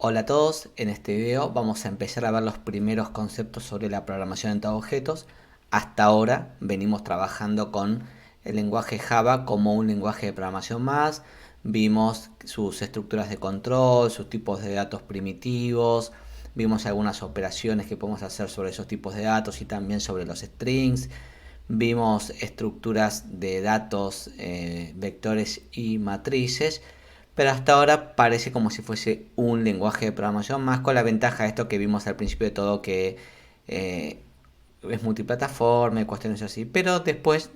Hola a todos, en este video vamos a empezar a ver los primeros conceptos sobre la programación en objetos. Hasta ahora venimos trabajando con el lenguaje Java como un lenguaje de programación más. Vimos sus estructuras de control, sus tipos de datos primitivos, vimos algunas operaciones que podemos hacer sobre esos tipos de datos y también sobre los strings. Vimos estructuras de datos, vectores y matrices, pero hasta ahora parece como si fuese un lenguaje de programación más, con la ventaja de esto que vimos al principio de todo, que eh, es multiplataforma y cuestiones así, pero después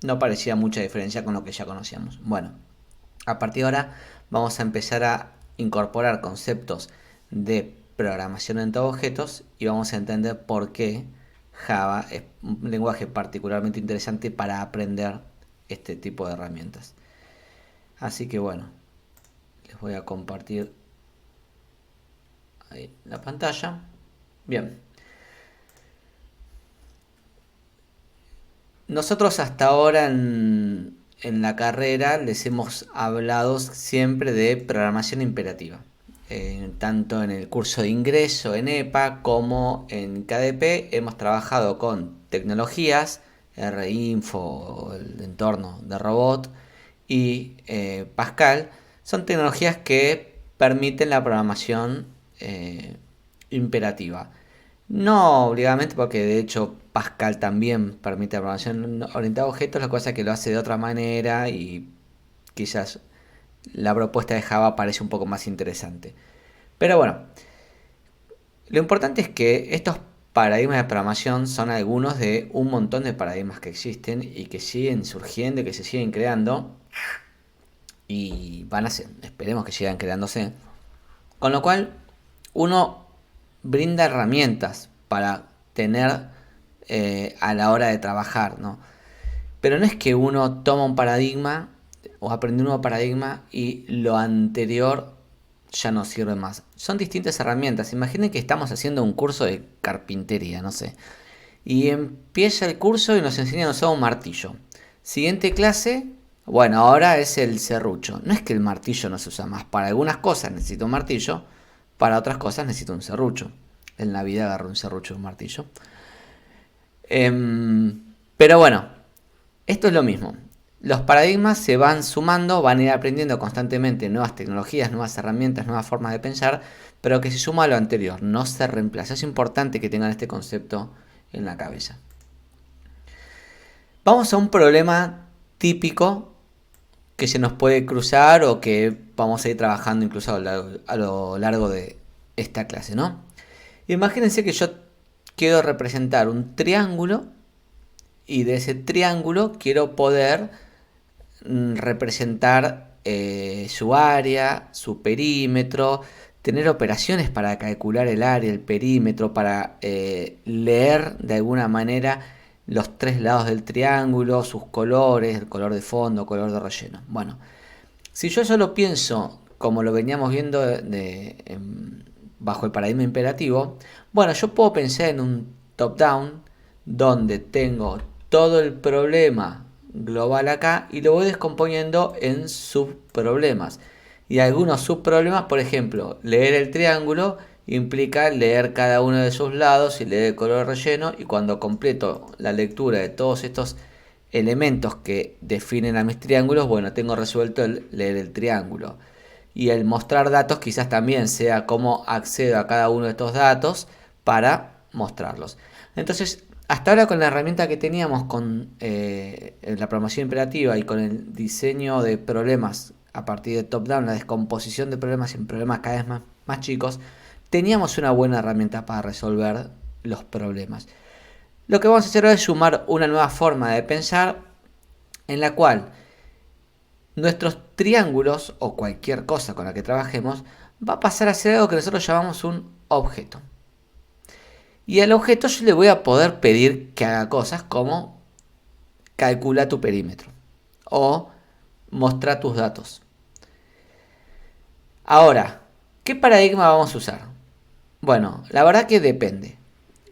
no parecía mucha diferencia con lo que ya conocíamos. Bueno, a partir de ahora vamos a empezar a incorporar conceptos de programación en objetos y vamos a entender por qué Java es un lenguaje particularmente interesante para aprender este tipo de herramientas. Así que bueno, les voy a compartir ahí la pantalla. Bien, nosotros hasta ahora en la carrera les hemos hablado siempre de programación imperativa. Tanto en el curso de ingreso en EPA como en KDP hemos trabajado con tecnologías, RInfo, el entorno de robot y Pascal. Son tecnologías que permiten la programación imperativa. No obligadamente, porque de hecho Pascal también permite la programación orientada a objetos, la cosa es que lo hace de otra manera y quizás la propuesta de Java parece un poco más interesante. Pero bueno, lo importante es que estos paradigmas de programación son algunos de un montón de paradigmas que existen y que siguen surgiendo y que se siguen creando y van a ser, esperemos que sigan creándose. Con lo cual, uno brinda herramientas para tener a la hora de trabajar, ¿no? Pero no es que uno toma un paradigma o aprende un nuevo paradigma y lo anterior ya no sirve más. Son distintas herramientas. Imaginen que estamos haciendo un curso de carpintería, no sé. Y empieza el curso y nos enseñan a usar un martillo. Siguiente clase, bueno, ahora es el serrucho. No es que el martillo no se usa más. Para algunas cosas necesito un martillo, para otras cosas necesito un serrucho. En la vida agarro un serrucho y un martillo. Pero bueno, esto es lo mismo. Los paradigmas se van sumando, van a ir aprendiendo constantemente nuevas tecnologías, nuevas herramientas, nuevas formas de pensar, pero que se suma a lo anterior, no se reemplaza. Es importante que tengan este concepto en la cabeza. Vamos a un problema típico que se nos puede cruzar o que vamos a ir trabajando incluso a lo largo de esta clase, ¿no? Imagínense que yo quiero representar un triángulo y de ese triángulo quiero poder representar su área, su perímetro, tener operaciones para calcular el área, el perímetro, para leer de alguna manera los tres lados del triángulo, sus colores, el color de fondo, color de relleno. Bueno, si yo solo pienso como lo veníamos viendo bajo el paradigma imperativo, bueno, yo puedo pensar en un top-down donde tengo todo el problema global acá y lo voy descomponiendo en subproblemas. Y algunos subproblemas, por ejemplo, leer el triángulo implica leer cada uno de sus lados y leer el color relleno, y cuando completo la lectura de todos estos elementos que definen a mis triángulos, bueno, tengo resuelto el leer el triángulo. Y el mostrar datos quizás también sea cómo accedo a cada uno de estos datos para mostrarlos. Entonces, hasta ahora con la herramienta que teníamos con la programación imperativa y con el diseño de problemas a partir de top-down, la descomposición de problemas en problemas cada vez más chicos, teníamos una buena herramienta para resolver los problemas. Lo que vamos a hacer ahora es sumar una nueva forma de pensar en la cual nuestros triángulos o cualquier cosa con la que trabajemos va a pasar a ser algo que nosotros llamamos un objeto. Y al objeto yo le voy a poder pedir que haga cosas como calcula tu perímetro o mostrar tus datos. Ahora, ¿qué paradigma vamos a usar? Bueno, la verdad que depende.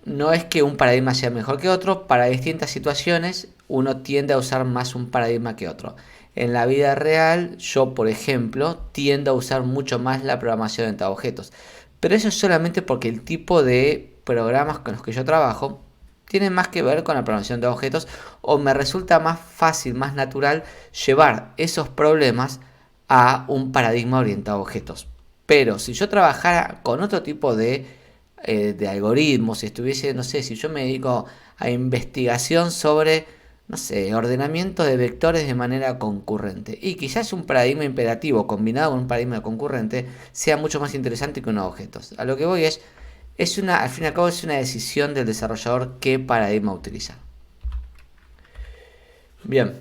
No es que un paradigma sea mejor que otro, para distintas situaciones uno tiende a usar más un paradigma que otro. en la vida real yo, por ejemplo, tiendo a usar mucho más la programación orientada a objetos. Pero eso es solamente porque el tipo de programas con los que yo trabajo tienen más que ver con la programación de objetos, o me resulta más fácil, más natural llevar esos problemas a un paradigma orientado a objetos. Pero si yo trabajara con otro tipo de algoritmos, si estuviese, no sé, si yo me dedico a investigación sobre, no sé, ordenamiento de vectores de manera concurrente, y quizás un paradigma imperativo combinado con un paradigma concurrente sea mucho más interesante que unos objetos. A lo que voy al fin y al cabo es una decisión del desarrollador qué paradigma utilizar. Bien,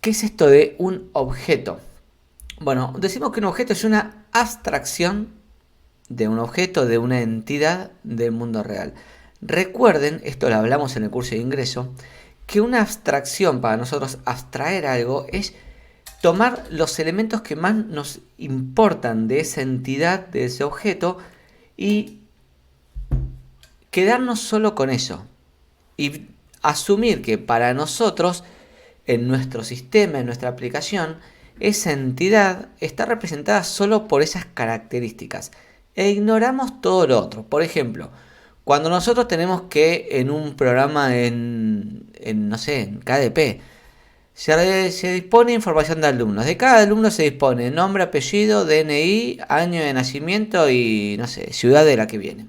¿qué es esto de un objeto? Bueno, decimos que un objeto es una abstracción de un objeto, de una entidad del mundo real. Recuerden, esto lo hablamos en el curso de ingreso, que una abstracción, para nosotros abstraer algo, es tomar los elementos que más nos importan de esa entidad, de ese objeto, y quedarnos solo con eso. Y asumir que para nosotros, en nuestro sistema, en nuestra aplicación, esa entidad está representada solo por esas características. E ignoramos todo lo otro. Por ejemplo, cuando nosotros tenemos que en un programa no sé, en KDP, se dispone información de alumnos. De cada alumno se dispone nombre, apellido, DNI, año de nacimiento y, no sé, ciudad de la que viene.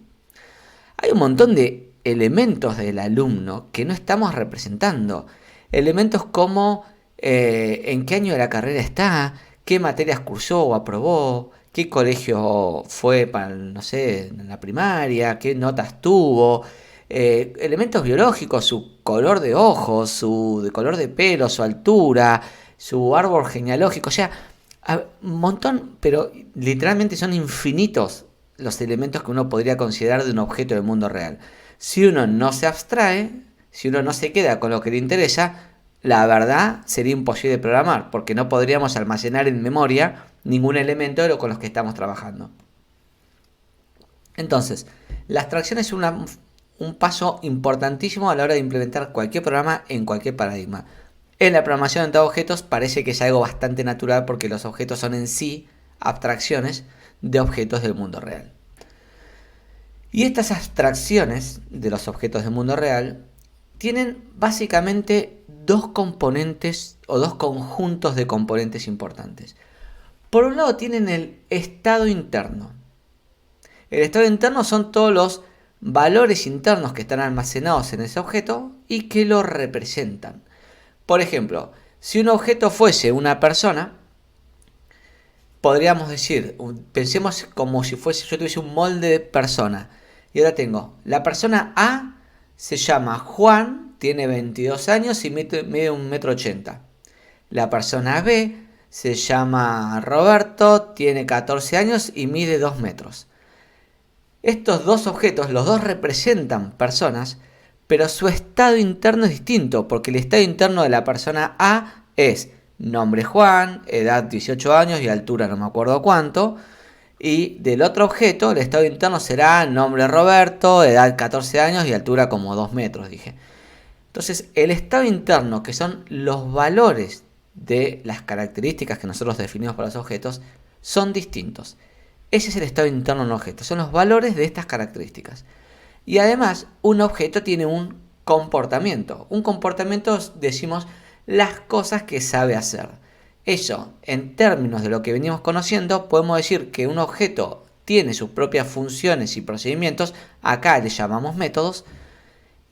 Hay un montón de elementos del alumno que no estamos representando. Elementos como en qué año de la carrera está, qué materias cursó o aprobó, qué colegio fue para, no sé, en la primaria, qué notas tuvo, elementos biológicos, su color de ojos, su color de pelo, su altura, su árbol genealógico, o sea, un montón, pero literalmente son infinitos los elementos que uno podría considerar de un objeto del mundo real. Si uno no se abstrae, si uno no se queda con lo que le interesa, la verdad sería imposible programar, porque no podríamos almacenar en memoria ningún elemento de lo con los que estamos trabajando. Entonces, la abstracción es un paso importantísimo a la hora de implementar cualquier programa en cualquier paradigma. En la programación de objetos parece que es algo bastante natural porque los objetos son en sí abstracciones de objetos del mundo real. Y estas abstracciones de los objetos del mundo real tienen básicamente dos componentes o dos conjuntos de componentes importantes. Por un lado tienen el estado interno. El estado interno son todos los valores internos que están almacenados en ese objeto y que lo representan. Por ejemplo, si un objeto fuese una persona, podríamos decir, pensemos como si yo tuviese un molde de persona. Y ahora tengo, la persona A se llama Juan, tiene 22 años y mide 1,80 m. La persona B se llama Roberto, tiene 14 años y mide 2 metros. Estos dos objetos, los dos representan personas, pero su estado interno es distinto, porque el estado interno de la persona A es nombre Juan, edad 18 años y altura no me acuerdo cuánto. Y del otro objeto, el estado interno será nombre Roberto, edad 14 años y altura como 2 metros, dije. Entonces, el estado interno, que son los valores de las características que nosotros definimos para los objetos, son distintos. Ese es el estado interno de un objeto, son los valores de estas características. Y además, un objeto tiene un comportamiento. Un comportamiento, decimos, las cosas que sabe hacer. Eso, en términos de lo que venimos conociendo, podemos decir que un objeto tiene sus propias funciones y procedimientos, acá le llamamos métodos,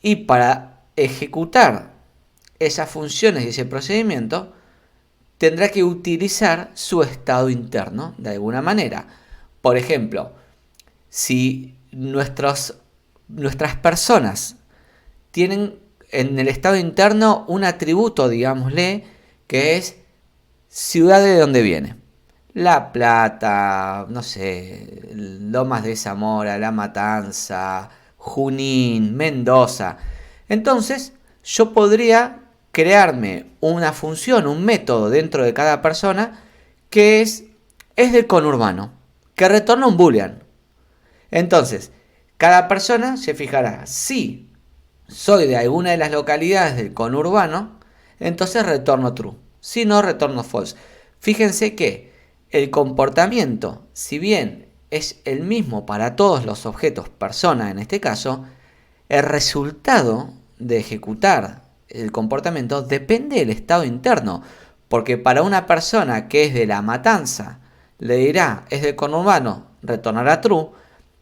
y para ejecutar esas funciones y ese procedimiento, tendrá que utilizar su estado interno de alguna manera. Por ejemplo, si nuestras personas tienen en el estado interno un atributo, digámosle, que es ciudad de donde viene. La Plata, no sé, Lomas de Zamora, La Matanza, Junín, Mendoza. Entonces, yo podría crearme una función, un método dentro de cada persona que es del conurbano, que retorna un boolean. Entonces, cada persona se fijará si soy de alguna de las localidades del conurbano, entonces retorno true. Si no, retorno false. Fíjense que el comportamiento, si bien es el mismo para todos los objetos, persona en este caso, el resultado de ejecutar el comportamiento depende del estado interno. Porque para una persona que es de La Matanza, le dirá es del conurbano, retornará true,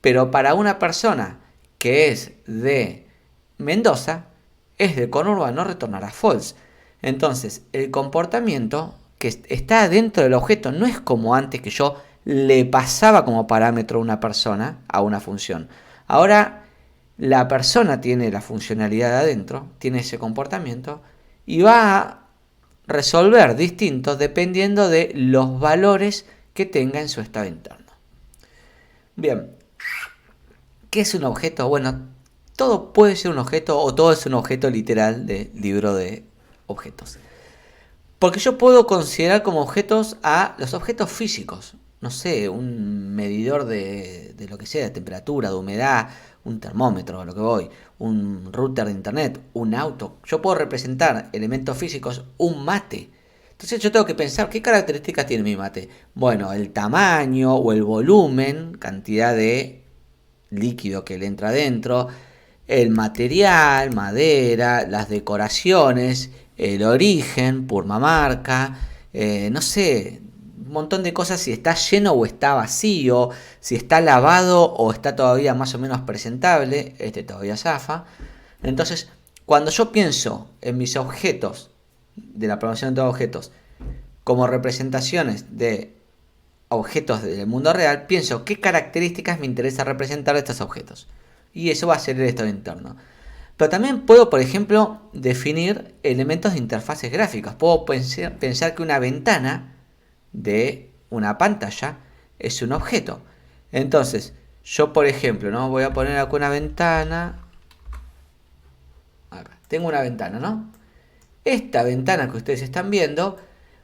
pero para una persona que es de Mendoza, es del conurbano, retornará false. Entonces, el comportamiento que está dentro del objeto no es como antes que yo le pasaba como parámetro a una persona a una función. Ahora, la persona tiene la funcionalidad de adentro, tiene ese comportamiento y va a resolver distintos dependiendo de los valores que tenga en su estado interno. Bien, ¿qué es un objeto? Bueno, todo puede ser un objeto o todo es un objeto literal del libro de objetos. Porque yo puedo considerar como objetos a los objetos físicos. No sé, un medidor de lo que sea, de temperatura, de humedad, un termómetro, a lo que voy, un router de internet, un auto. Yo puedo representar elementos físicos, un mate. Entonces yo tengo que pensar qué características tiene mi mate. Bueno, el tamaño o el volumen, cantidad de líquido que le entra adentro, el material, madera, las decoraciones, el origen, Purmamarca, no sé, un montón de cosas, si está lleno o está vacío, si está lavado o está todavía más o menos presentable, este todavía zafa. Entonces, cuando yo pienso en mis objetos, de la programación de objetos, como representaciones de objetos del mundo real, pienso qué características me interesa representar de estos objetos. Y eso va a ser el estado interno. Pero también puedo, por ejemplo, definir elementos de interfaces gráficas. Puedo pensar que una ventana de una pantalla es un objeto. Entonces, yo, por ejemplo, ¿no? Voy a poner acá una ventana. Acá. Tengo una ventana, ¿no? Esta ventana que ustedes están viendo,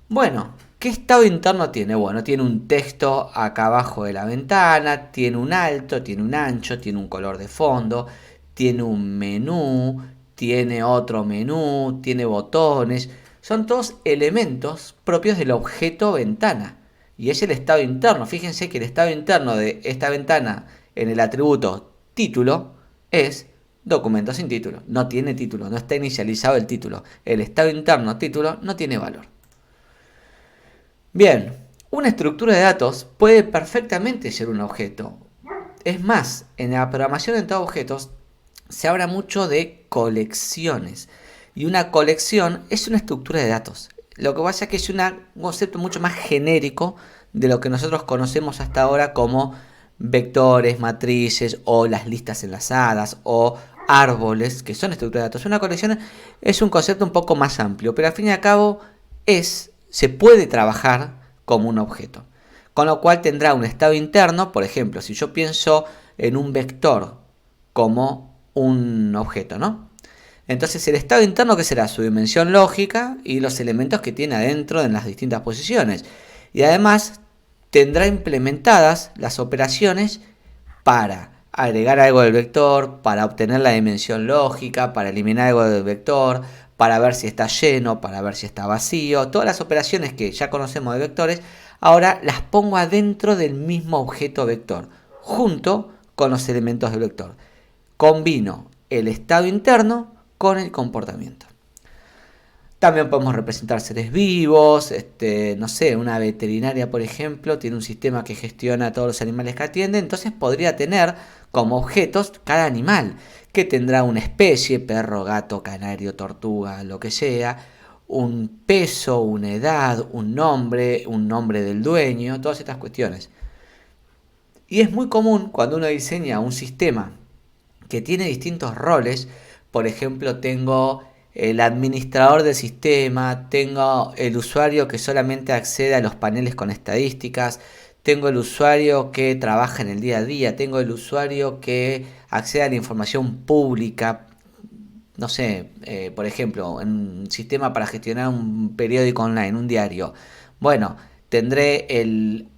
bueno, ¿qué estado interno tiene? Bueno, tiene un texto acá abajo de la ventana, tiene un alto, tiene un ancho, tiene un color de fondo, tiene un menú, tiene otro menú, tiene botones. Son todos elementos propios del objeto ventana. Y es el estado interno. Fíjense que el estado interno de esta ventana en el atributo título es documento sin título. No tiene título, no está inicializado el título. El estado interno título no tiene valor. Bien, una estructura de datos puede perfectamente ser un objeto. Es más, en la programación de objetos se habla mucho de colecciones. Y una colección es una estructura de datos. Lo que pasa es que es un concepto mucho más genérico de lo que nosotros conocemos hasta ahora como vectores, matrices o las listas enlazadas o árboles, que son estructuras de datos. Una colección es un concepto un poco más amplio, pero al fin y al cabo se puede trabajar como un objeto. Con lo cual tendrá un estado interno. Por ejemplo, si yo pienso en un vector como un objeto, ¿no? Entonces el estado interno, que será su dimensión lógica y los elementos que tiene adentro en las distintas posiciones. Y además tendrá implementadas las operaciones para agregar algo del vector, para obtener la dimensión lógica, para eliminar algo del vector, para ver si está lleno, para ver si está vacío. Todas las operaciones que ya conocemos de vectores, ahora las pongo adentro del mismo objeto vector, junto con los elementos del vector. Combino el estado interno con el comportamiento. También podemos representar seres vivos, no sé, una veterinaria, por ejemplo, tiene un sistema que gestiona todos los animales que atiende, entonces podría tener como objetos cada animal, que tendrá una especie, perro, gato, canario, tortuga, lo que sea, un peso, una edad, un nombre del dueño, todas estas cuestiones. Y es muy común cuando uno diseña un sistema que tiene distintos roles. Por ejemplo, tengo el administrador del sistema, tengo el usuario que solamente accede a los paneles con estadísticas, tengo el usuario que trabaja en el día a día, tengo el usuario que accede a la información pública. No sé, por ejemplo, en un sistema para gestionar un periódico online, un diario. Bueno, tendré el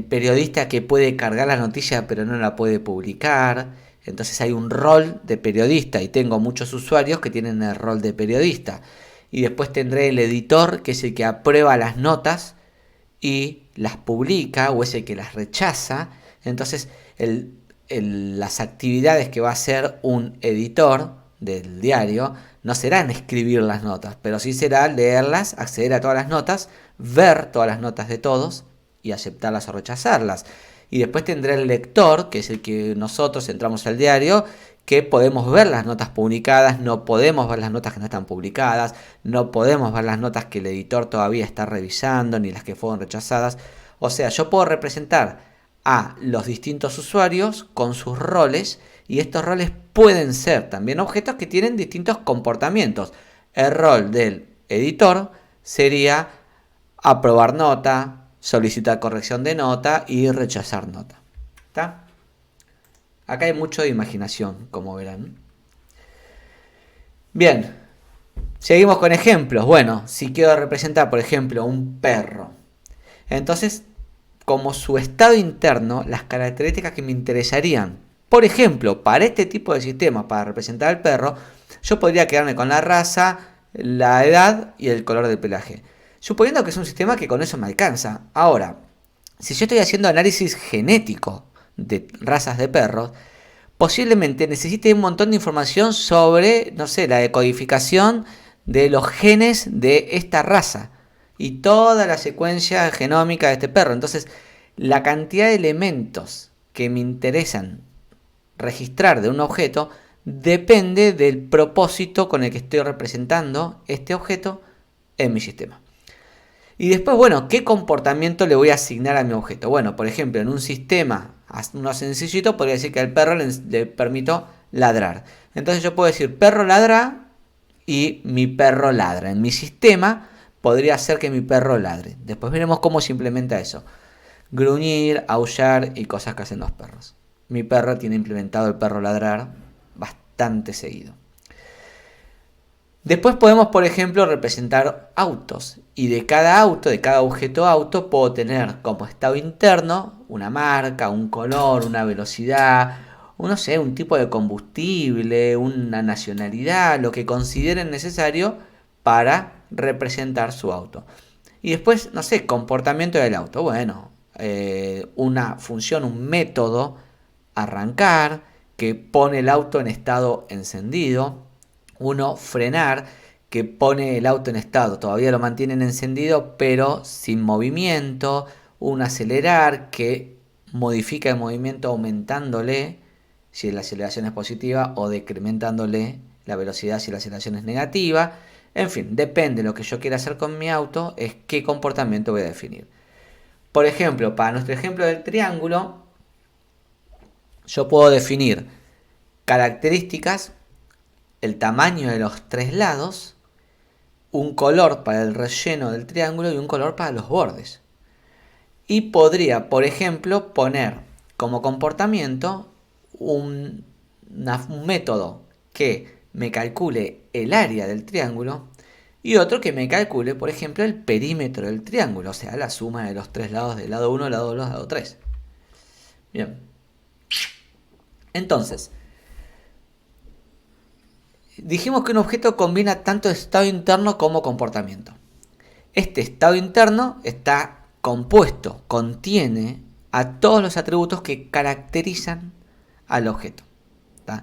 periodista que puede cargar la noticia pero no la puede publicar. Entonces hay un rol de periodista y tengo muchos usuarios que tienen el rol de periodista. y después tendré el editor, que es el que aprueba las notas y las publica, o es el que las rechaza. Entonces las actividades que va a hacer un editor del diario no serán escribir las notas, pero sí será leerlas, acceder a todas las notas, ver todas las notas de todos y aceptarlas o rechazarlas. Y después tendré el lector, que es el que nosotros entramos al diario, que podemos ver las notas publicadas, no podemos ver las notas que no están publicadas, no podemos ver las notas que el editor todavía está revisando, ni las que fueron rechazadas. O sea, yo puedo representar a los distintos usuarios con sus roles, y estos roles pueden ser también objetos que tienen distintos comportamientos. El rol del editor sería aprobar nota, solicitar corrección de nota y rechazar nota. ¿Está? Acá hay mucho de imaginación, como verán. Bien, seguimos con ejemplos. Bueno, si quiero representar, por ejemplo, un perro, entonces, como su estado interno, las características que me interesarían, por ejemplo, para este tipo de sistema, para representar al perro, yo podría quedarme con la raza, la edad y el color del pelaje, suponiendo que es un sistema que con eso me alcanza. Ahora, si yo estoy haciendo análisis genético de razas de perros, posiblemente necesite un montón de información sobre, no sé, la decodificación de los genes de esta raza y toda la secuencia genómica de este perro. Entonces, la cantidad de elementos que me interesan registrar de un objeto depende del propósito con el que estoy representando este objeto en mi sistema. Y después, bueno, ¿qué comportamiento le voy a asignar a mi objeto? Bueno, por ejemplo, en un sistema, uno sencillito, podría decir que al perro le permito ladrar. Entonces yo puedo decir perro ladra y mi perro ladra. En mi sistema podría ser que mi perro ladre. Después veremos cómo se implementa eso. Gruñir, aullar y cosas que hacen los perros. Mi perro tiene implementado el perro ladrar bastante seguido. Después podemos, por ejemplo, representar autos. Y de cada auto, de cada objeto auto, puedo tener como estado interno una marca, un color, una velocidad, no sé, un tipo de combustible, una nacionalidad, lo que consideren necesario para representar su auto. Y después, no sé, comportamiento del auto. Bueno, una función, un método, arrancar, que pone el auto en estado encendido. Uno, frenar, que pone el auto en estado, todavía lo mantienen encendido pero sin movimiento. Un acelerar, que modifica el movimiento aumentándole si la aceleración es positiva o decrementándole la velocidad si la aceleración es negativa. En fin, depende de lo que yo quiera hacer con mi auto, es qué comportamiento voy a definir. Por ejemplo, para nuestro ejemplo del triángulo, yo puedo definir características, el tamaño de los tres lados, un color para el relleno del triángulo y un color para los bordes. Y podría, por ejemplo, poner como comportamiento un método que me calcule el área del triángulo y otro que me calcule, por ejemplo, el perímetro del triángulo, o sea, la suma de los tres lados del lado 1, lado 2, lado 3. Bien. Entonces, dijimos que un objeto combina tanto estado interno como comportamiento. Este estado interno está compuesto, contiene a todos los atributos que caracterizan al objeto. ¿Tá?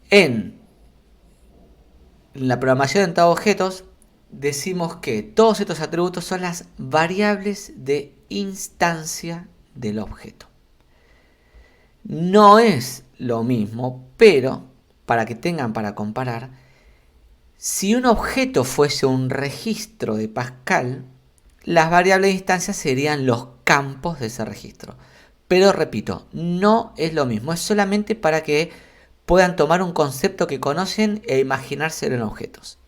En la programación orientada a objetos decimos que todos estos atributos son las variables de instancia del objeto. No es lo mismo, pero para que tengan para comparar, si un objeto fuese un registro de Pascal, las variables de instancia serían los campos de ese registro. Pero repito, no es lo mismo, es solamente para que puedan tomar un concepto que conocen e imaginárselo en objetos.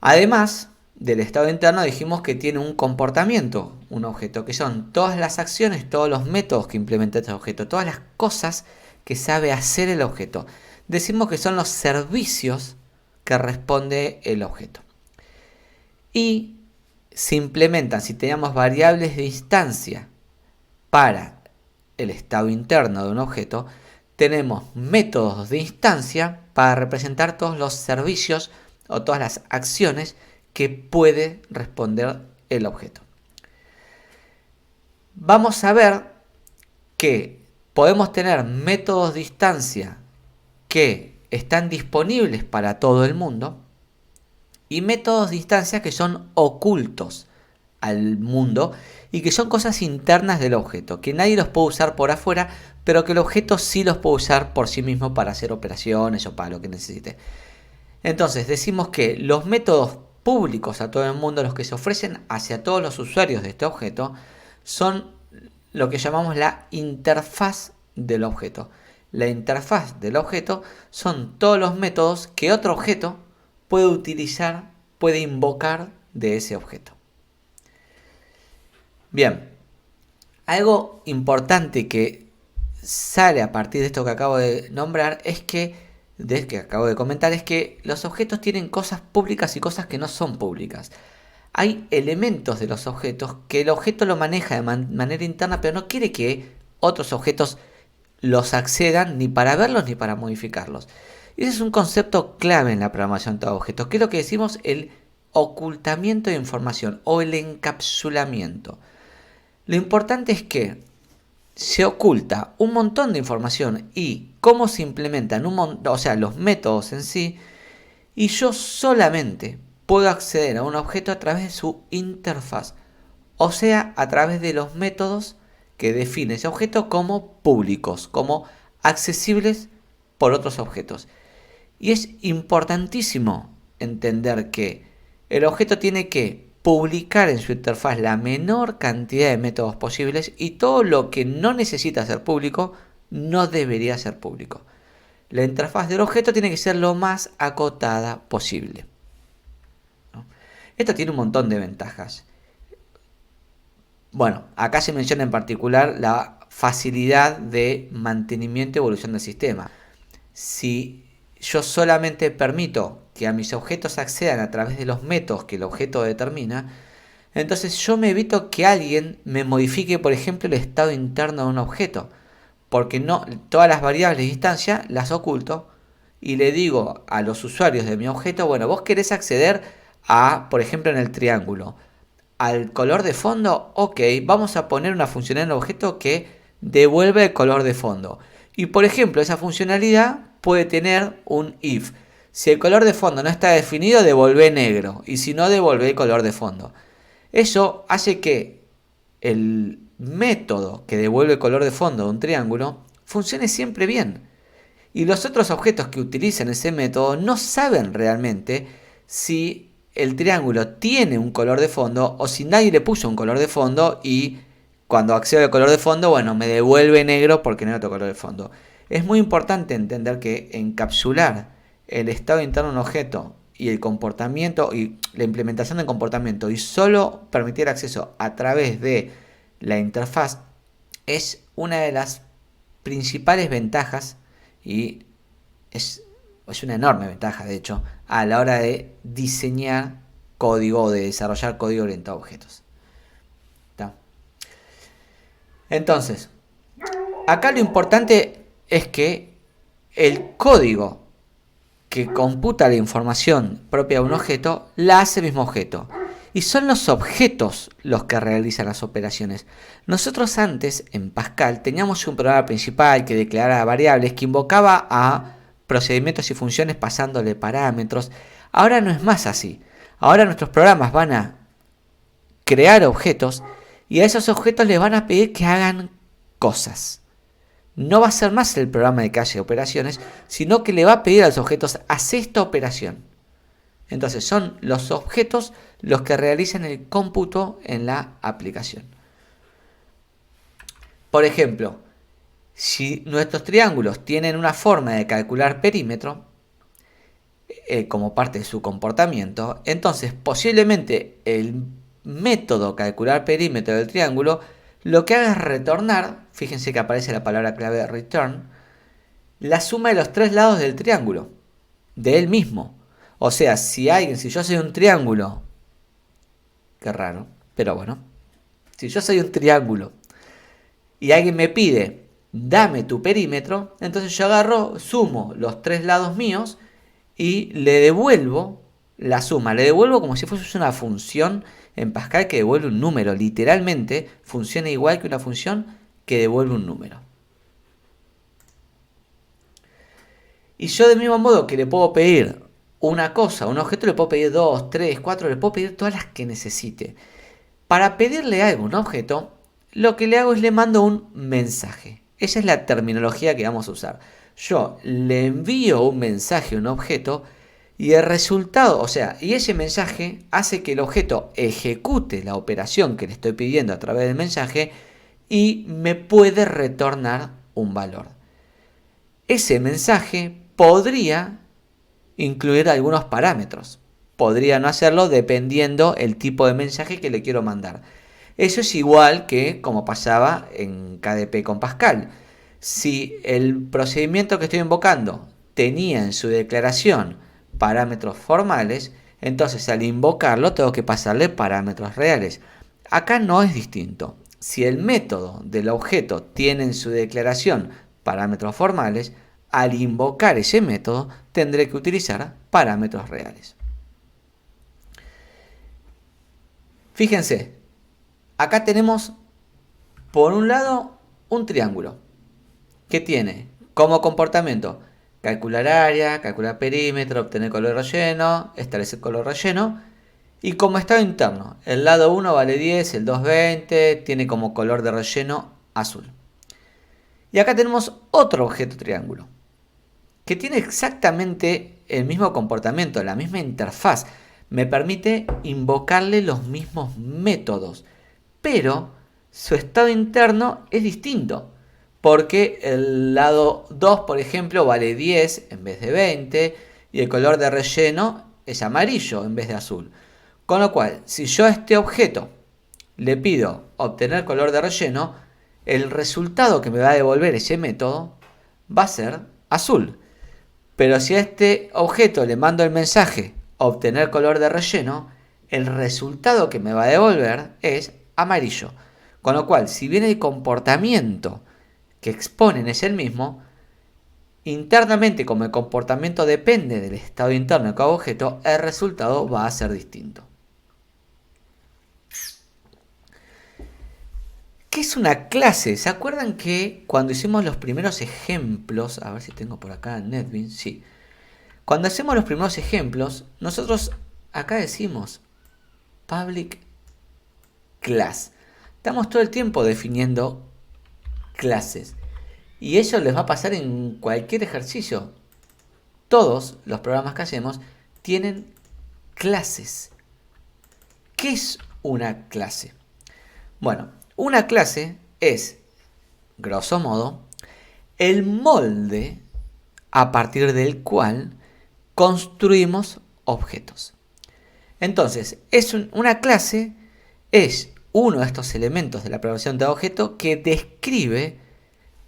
Además del estado interno, dijimos que tiene un comportamiento, un objeto, que son todas las acciones, todos los métodos que implementa este objeto, todas las cosas que sabe hacer el objeto. Decimos que son los servicios que responde el objeto. Y se implementan, si tenemos variables de instancia para el estado interno de un objeto, tenemos métodos de instancia para representar todos los servicios o todas las acciones que puede responder el objeto. Vamos a ver que podemos tener métodos de instancia que están disponibles para todo el mundo y métodos de instancia que son ocultos al mundo y que son cosas internas del objeto, que nadie los puede usar por afuera, pero que el objeto sí los puede usar por sí mismo para hacer operaciones o para lo que necesite. Entonces decimos que los métodos públicos a todo el mundo, los que se ofrecen hacia todos los usuarios de este objeto, son lo que llamamos la interfaz del objeto. La interfaz del objeto son todos los métodos que otro objeto puede utilizar, puede invocar de ese objeto. Bien, algo importante que sale a partir de esto que acabo de nombrar es que acabo de comentar, es que los objetos tienen cosas públicas y cosas que no son públicas. Hay elementos de los objetos que el objeto lo maneja de manera interna, pero no quiere que otros objetos los accedan ni para verlos ni para modificarlos. Y ese es un concepto clave en la programación de objetos, que es lo que decimos el ocultamiento de información o el encapsulamiento. Lo importante es que se oculta un montón de información y cómo se implementan los métodos en sí, y yo solamente puedo acceder a un objeto a través de su interfaz, o sea, a través de los métodos que define ese objeto como públicos, como accesibles por otros objetos. Y es importantísimo entender que el objeto tiene que publicar en su interfaz la menor cantidad de métodos posibles y todo lo que no necesita ser público no debería ser público. La interfaz del objeto tiene que ser lo más acotada posible, ¿no? Esto tiene un montón de ventajas. Bueno, acá se menciona en particular la facilidad de mantenimiento y evolución del sistema. Si yo solamente permito que a mis objetos accedan a través de los métodos que el objeto determina, entonces yo me evito que alguien me modifique, por ejemplo, el estado interno de un objeto, porque no todas las variables de instancia las oculto y le digo a los usuarios de mi objeto, bueno, vos querés acceder a, por ejemplo, en el triángulo, al color de fondo, ok, vamos a poner una funcionalidad en el objeto que devuelve el color de fondo. Y por ejemplo, esa funcionalidad puede tener un if. Si el color de fondo no está definido, devuelve negro. Y si no, devuelve el color de fondo. Eso hace que el método que devuelve el color de fondo de un triángulo funcione siempre bien. Y los otros objetos que utilizan ese método no saben realmente si el triángulo tiene un color de fondo o si nadie le puso un color de fondo y cuando accedo al color de fondo, bueno, me devuelve negro porque no hay otro color de fondo. Es muy importante entender que encapsular el estado interno de un objeto y el comportamiento y la implementación del comportamiento y solo permitir acceso a través de la interfaz es una de las principales ventajas y es una enorme ventaja, de hecho, a la hora de diseñar código o de desarrollar código orientado a objetos. ¿Está? Entonces, acá lo importante es que el código que computa la información propia de un objeto la hace el mismo objeto. Y son los objetos los que realizan las operaciones. Nosotros antes, en Pascal, teníamos un programa principal que declaraba variables, que invocaba a procedimientos y funciones pasándole parámetros. Ahora no es más así. Ahora nuestros programas van a crear objetos y a esos objetos les van a pedir que hagan cosas. No va a ser más el programa de calle de operaciones, sino que le va a pedir a los objetos, haz esta operación. Entonces son los objetos los que realizan el cómputo en la aplicación. Por ejemplo, si nuestros triángulos tienen una forma de calcular perímetro como parte de su comportamiento, entonces posiblemente el método calcular perímetro del triángulo lo que haga es retornar, fíjense que aparece la palabra clave return, la suma de los tres lados del triángulo, de él mismo. O sea, si yo soy un triángulo, qué raro, pero bueno, si yo soy un triángulo y alguien me pide, dame tu perímetro, entonces yo agarro, sumo los tres lados míos y le devuelvo la suma, le devuelvo como si fuese una función en Pascal que devuelve un número. Literalmente funciona igual que una función que devuelve un número. Y yo del mismo modo que le puedo pedir una cosa, un objeto, le puedo pedir 2, 3, 4, le puedo pedir todas las que necesite. Para pedirle algo a un objeto, lo que le hago es le mando un mensaje. Esa es la terminología que vamos a usar. Yo le envío un mensaje a un objeto y el resultado, y ese mensaje hace que el objeto ejecute la operación que le estoy pidiendo a través del mensaje y me puede retornar un valor. Ese mensaje podría incluir algunos parámetros. Podría no hacerlo dependiendo el tipo de mensaje que le quiero mandar. Eso es igual que como pasaba en KDP con Pascal. Si el procedimiento que estoy invocando tenía en su declaración parámetros formales, entonces al invocarlo tengo que pasarle parámetros reales. Acá no es distinto. Si el método del objeto tiene en su declaración parámetros formales, al invocar ese método tendré que utilizar parámetros reales. Fíjense, acá tenemos por un lado un triángulo que tiene como comportamiento calcular área, calcular perímetro, obtener color relleno, establecer color relleno. Y como estado interno, el lado 1 vale 10, el 2 20, tiene como color de relleno azul. Y acá tenemos otro objeto triángulo que tiene exactamente el mismo comportamiento, la misma interfaz. Me permite invocarle los mismos métodos, pero su estado interno es distinto. Porque el lado 2, por ejemplo, vale 10 en vez de 20 y el color de relleno es amarillo en vez de azul. Con lo cual, si yo a este objeto le pido obtener color de relleno, el resultado que me va a devolver ese método va a ser azul. Pero si a este objeto le mando el mensaje obtener color de relleno, el resultado que me va a devolver es amarillo. Con lo cual, si bien el comportamiento que exponen es el mismo, internamente, como el comportamiento depende del estado interno de cada objeto, el resultado va a ser distinto. ¿Qué es una clase? ¿Se acuerdan que cuando hicimos los primeros ejemplos, a ver si tengo por acá en NetBeans, sí. Cuando hacemos los primeros ejemplos, nosotros acá decimos public class. Estamos todo el tiempo definiendo clases. Y eso les va a pasar en cualquier ejercicio. Todos los programas que hacemos tienen clases. ¿Qué es una clase? Bueno, una clase es, grosso modo, el molde a partir del cual construimos objetos. Entonces, una clase es uno de estos elementos de la programación de objeto que describe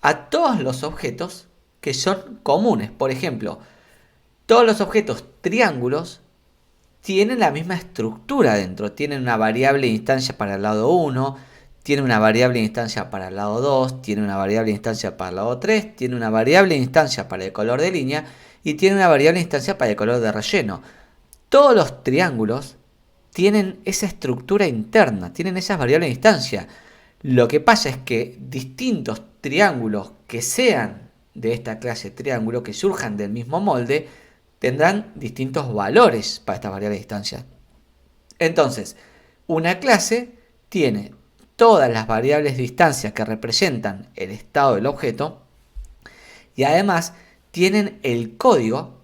a todos los objetos que son comunes. Por ejemplo, todos los objetos triángulos tienen la misma estructura dentro. Tienen una variable de instancia para el lado 1, tienen una variable de instancia para el lado 2, tienen una variable de instancia para el lado 3, tienen una variable de instancia para el color de línea y tienen una variable de instancia para el color de relleno. Todos los triángulos tienen esa estructura interna, tienen esas variables de instancia. Lo que pasa es que distintos triángulos que sean de esta clase triángulo, que surjan del mismo molde, tendrán distintos valores para estas variables de instancia. Entonces, una clase tiene todas las variables de instancia que representan el estado del objeto y además tienen el código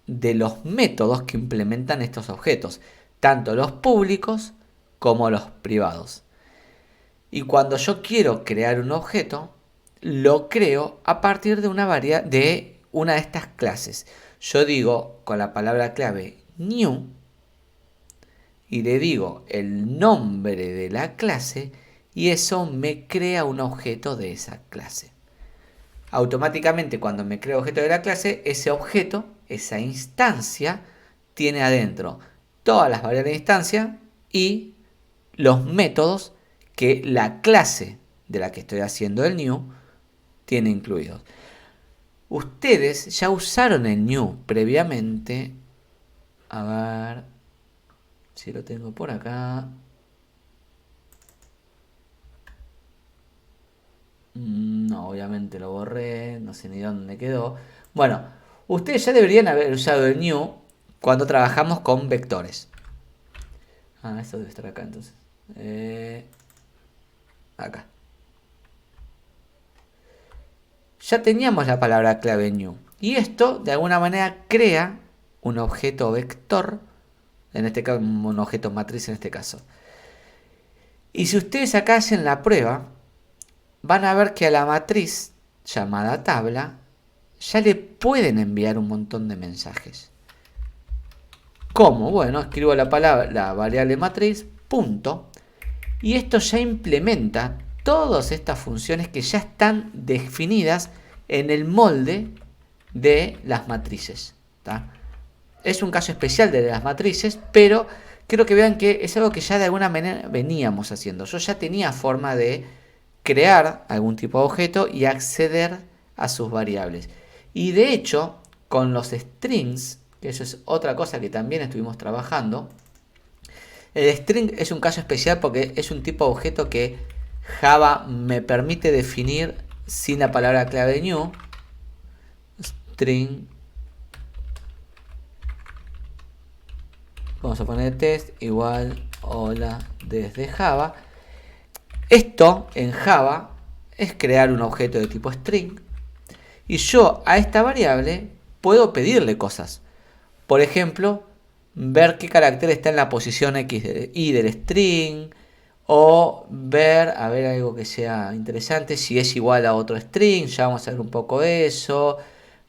de los métodos que implementan estos objetos, tanto los públicos como los privados. Y cuando yo quiero crear un objeto, lo creo a partir de una de estas clases. Yo digo con la palabra clave new y le digo el nombre de la clase y eso me crea un objeto de esa clase. Automáticamente cuando me creo objeto de la clase, ese objeto, esa instancia, tiene adentro todas las variables de instancia y los métodos que la clase de la que estoy haciendo el new tiene incluidos. Ustedes ya usaron el new previamente. A ver, Si lo tengo por acá. No, obviamente lo borré, no sé ni dónde quedó. Bueno, ustedes ya deberían haber usado el new cuando trabajamos con vectores. Ah, esto debe estar acá entonces. Acá. Ya teníamos la palabra clave new. Y esto, de alguna manera, crea un objeto vector, en este caso, un objeto matriz en este caso. Y si ustedes acá hacen la prueba, van a ver que a la matriz llamada tabla ya le pueden enviar un montón de mensajes. ¿Cómo? Bueno, escribo la variable matriz, punto, y esto ya implementa todas estas funciones que ya están definidas en el molde de las matrices. ¿Tá? Es un caso especial de las matrices, pero quiero que vean que es algo que ya de alguna manera veníamos haciendo. Yo ya tenía forma de crear algún tipo de objeto y acceder a sus variables. Y de hecho, con los strings, que eso es otra cosa que también estuvimos trabajando, el string es un caso especial porque es un tipo de objeto que Java me permite definir sin la palabra clave new. String. Vamos a poner test igual hola desde Java. Esto en Java es crear un objeto de tipo string. Y yo a esta variable puedo pedirle cosas. Por ejemplo, ver qué carácter está en la posición X y del string. O ver, a ver algo que sea interesante, si es igual a otro string, ya vamos a ver un poco eso.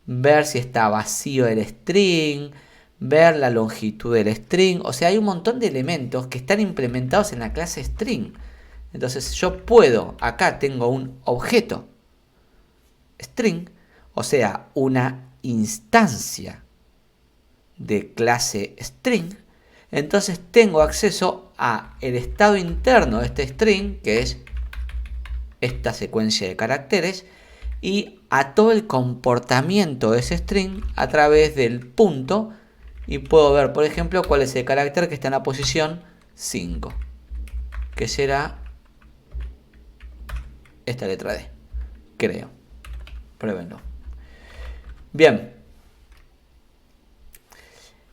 Ver si está vacío el string, ver la longitud del string. O sea, hay un montón de elementos que están implementados en la clase string. Entonces yo puedo, acá tengo un objeto string, o sea, una instancia de clase string. Entonces tengo acceso a el estado interno de este string, que es esta secuencia de caracteres, y a todo el comportamiento de ese string a través del punto, y puedo ver, por ejemplo, cuál es el carácter que está en la posición 5, que será esta letra D, creo. Pruébenlo. Bien.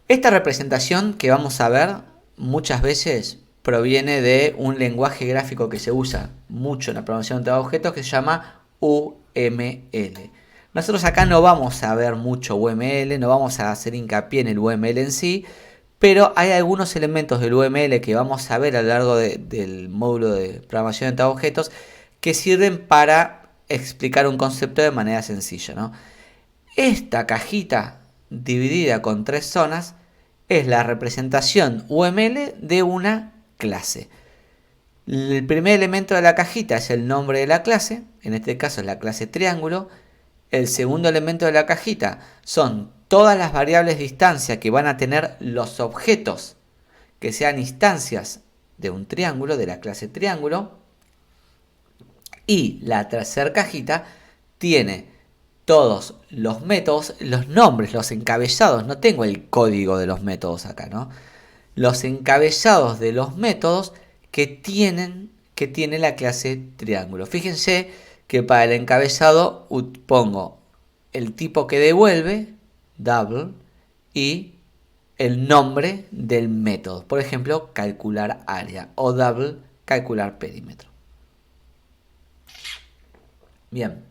Esta representación que vamos a ver muchas veces proviene de un lenguaje gráfico que se usa mucho en la programación de objetos que se llama UML. Nosotros acá no vamos a ver mucho UML, no vamos a hacer hincapié en el UML en sí, pero hay algunos elementos del UML que vamos a ver a lo largo del módulo de programación de objetos que sirven para explicar un concepto de manera sencilla, ¿no? Esta cajita dividida con 3 zonas es la representación UML de una clase. El primer elemento de la cajita es el nombre de la clase, en este caso es la clase triángulo. El segundo elemento de la cajita son todas las variables de instancia que van a tener los objetos que sean instancias de un triángulo, de la clase triángulo. Y la tercera cajita tiene todos los métodos, los nombres, los encabezados. No tengo el código de los métodos acá, ¿no? Los encabezados de los métodos que tiene la clase triángulo. Fíjense que para el encabezado pongo el tipo que devuelve, double, y el nombre del método. Por ejemplo, calcular área o double, calcular perímetro. Bien,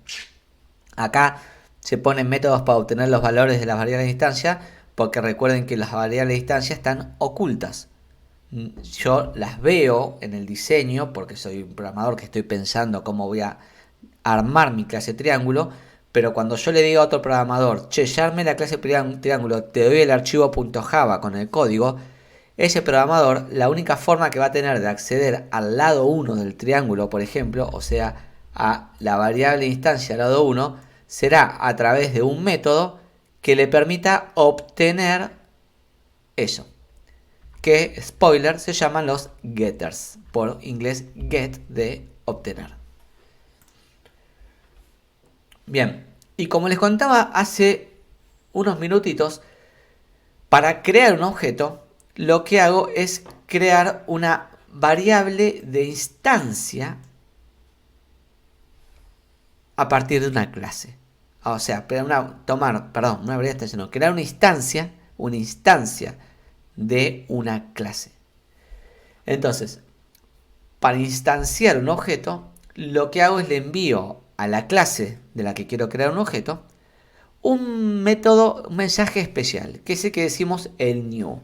acá se ponen métodos para obtener los valores de las variables de instancia, porque recuerden que las variables de instancia están ocultas. Yo las veo en el diseño, porque soy un programador que estoy pensando cómo voy a armar mi clase triángulo, pero cuando yo le digo a otro programador, che, ya armé la clase triángulo, te doy el archivo .java con el código, ese programador, la única forma que va a tener de acceder al lado 1 del triángulo, por ejemplo, o sea, a la variable instancia lado 1, será a través de un método que le permita obtener eso, que, spoiler, se llaman los getters, por inglés get, de obtener. Bien, y como les contaba hace unos minutitos, para crear un objeto, lo que hago es crear una variable de instancia a partir de una clase. O sea, una variable de instancia, no, crear una instancia de una clase. Entonces, para instanciar un objeto, lo que hago es le envío a la clase de la que quiero crear un objeto un mensaje especial, que es el que decimos el new.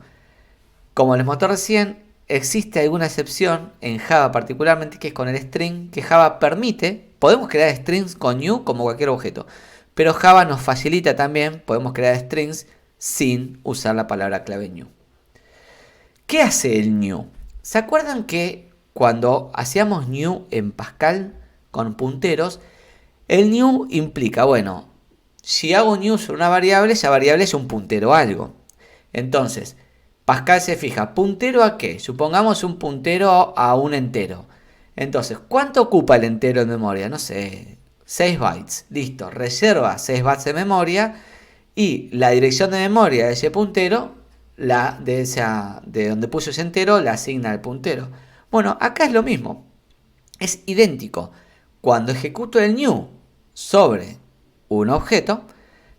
Como les mostré recién, existe alguna excepción en Java particularmente, que es con el string, que Java permite. Podemos crear strings con new como cualquier objeto, pero Java nos facilita también, podemos crear strings sin usar la palabra clave new. ¿Qué hace el new? ¿Se acuerdan que cuando hacíamos new en Pascal con punteros, el new implica, bueno, si hago new sobre una variable, esa variable es un puntero a algo. Entonces, Pascal se fija, ¿puntero a qué? Supongamos un puntero a un entero. Entonces, ¿cuánto ocupa el entero en memoria? No sé, 6 bytes. Listo, reserva 6 bytes de memoria y la dirección de memoria de ese puntero, de donde puso ese entero, la asigna al puntero. Bueno, acá es lo mismo. Es idéntico. Cuando ejecuto el new sobre un objeto,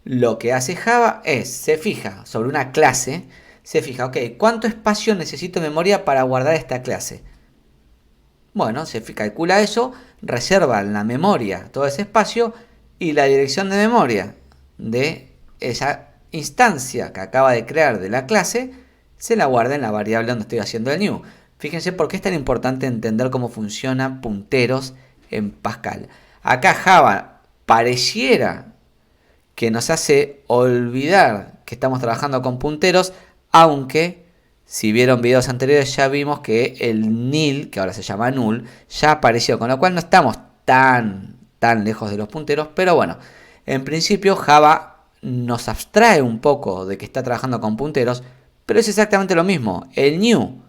lo que hace Java es, se fija sobre una clase, se fija, ok, ¿cuánto espacio necesito de memoria para guardar esta clase? Bueno, se calcula eso, reserva en la memoria todo ese espacio y la dirección de memoria de esa instancia que acaba de crear de la clase se la guarda en la variable donde estoy haciendo el new. Fíjense por qué es tan importante entender cómo funcionan punteros en Pascal. Acá Java pareciera que nos hace olvidar que estamos trabajando con punteros, aunque si vieron videos anteriores ya vimos que el nil, que ahora se llama null, ya apareció, con lo cual no estamos tan lejos de los punteros, pero bueno, en principio Java nos abstrae un poco de que está trabajando con punteros, pero es exactamente lo mismo. El new,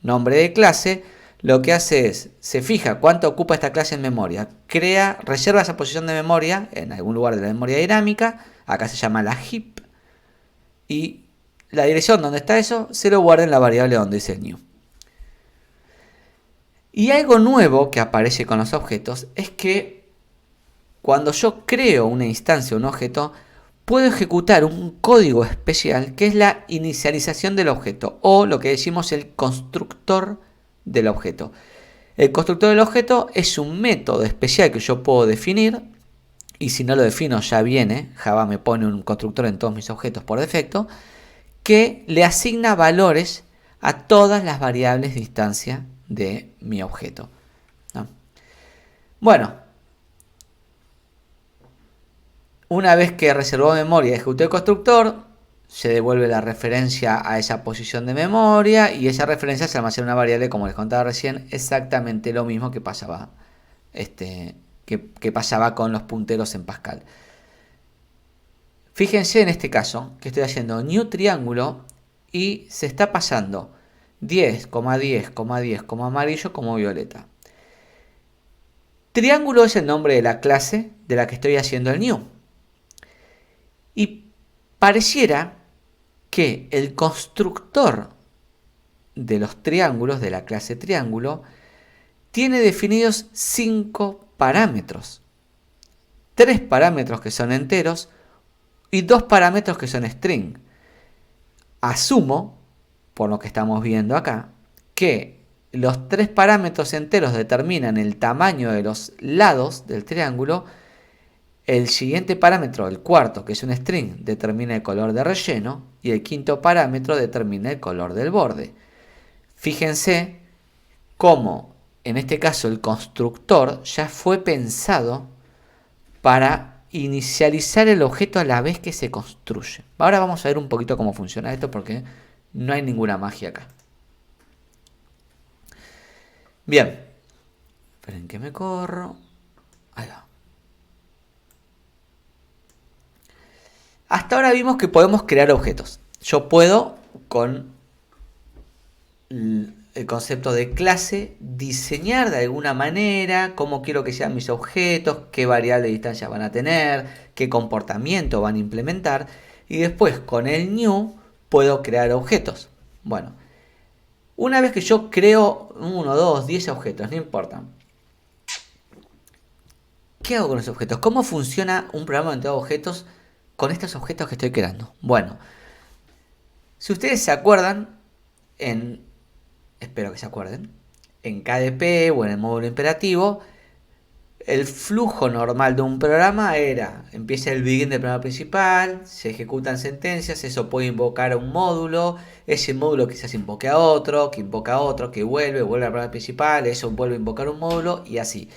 nombre de clase, lo que hace es, se fija cuánto ocupa esta clase en memoria, reserva esa posición de memoria en algún lugar de la memoria dinámica, acá se llama la heap, y la dirección donde está eso se lo guarda en la variable donde dice new. Y algo nuevo que aparece con los objetos es que cuando yo creo una instancia o un objeto, puedo ejecutar un código especial que es la inicialización del objeto, o lo que decimos el constructor del objeto. El constructor del objeto es un método especial que yo puedo definir, y si no lo defino ya viene, Java me pone un constructor en todos mis objetos por defecto, que le asigna valores a todas las variables de instancia de mi objeto, ¿no? Bueno, una vez que reservó memoria y ejecutó el constructor, se devuelve la referencia a esa posición de memoria y esa referencia se almacena en una variable, como les contaba recién, exactamente lo mismo que pasaba, que pasaba con los punteros en Pascal. Fíjense en este caso que estoy haciendo new triángulo y se está pasando 10, 10, 10 como amarillo como violeta. Triángulo es el nombre de la clase de la que estoy haciendo el new. Y pareciera que el constructor de los triángulos, de la clase triángulo, tiene definidos 5 parámetros. 3 parámetros que son enteros y 2 parámetros que son string. Asumo, por lo que estamos viendo acá, que los 3 parámetros enteros determinan el tamaño de los lados del triángulo. El siguiente parámetro, el cuarto, que es un string, determina el color de relleno y el quinto parámetro determina el color del borde. Fíjense cómo, en este caso, el constructor ya fue pensado para inicializar el objeto a la vez que se construye. Ahora vamos a ver un poquito cómo funciona esto porque no hay ninguna magia acá. Bien, esperen que me corro. Ahí va. Hasta ahora vimos que podemos crear objetos. Yo puedo, con el concepto de clase, diseñar de alguna manera cómo quiero que sean mis objetos, qué variable de distancia van a tener, qué comportamiento van a implementar. Y después con el new puedo crear objetos. Bueno, Una vez que yo creo 1, 2, 10 objetos, no importa. ¿Qué hago con los objetos? ¿Cómo funciona un programa orientado a objetos con estos objetos que estoy creando? Bueno, si ustedes se acuerdan, espero que se acuerden, en KDP o en el módulo imperativo, el flujo normal de un programa era, empieza el begin del programa principal, se ejecutan sentencias, eso puede invocar a un módulo, ese módulo quizás invoque a otro, que invoca a otro, que vuelve al programa principal, eso vuelve a invocar un módulo y así.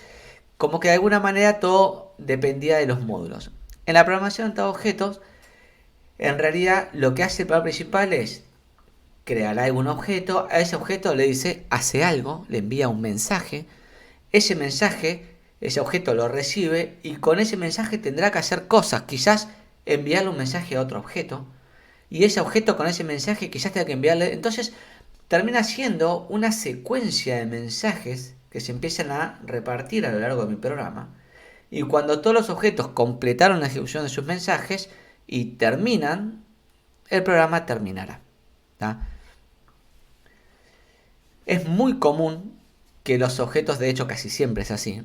Como que de alguna manera todo dependía de los módulos. En la programación de objetos, en realidad lo que hace el programa principal es crear algún objeto, a ese objeto le dice hace algo, le envía un mensaje, ese mensaje, ese objeto lo recibe y con ese mensaje tendrá que hacer cosas, quizás enviarle un mensaje a otro objeto y ese objeto con ese mensaje quizás tenga que enviarle, entonces termina siendo una secuencia de mensajes que se empiezan a repartir a lo largo de mi programa y cuando todos los objetos completaron la ejecución de sus mensajes y terminan, el programa terminará. ¿Tá? Es muy común que los objetos, de hecho casi siempre es así,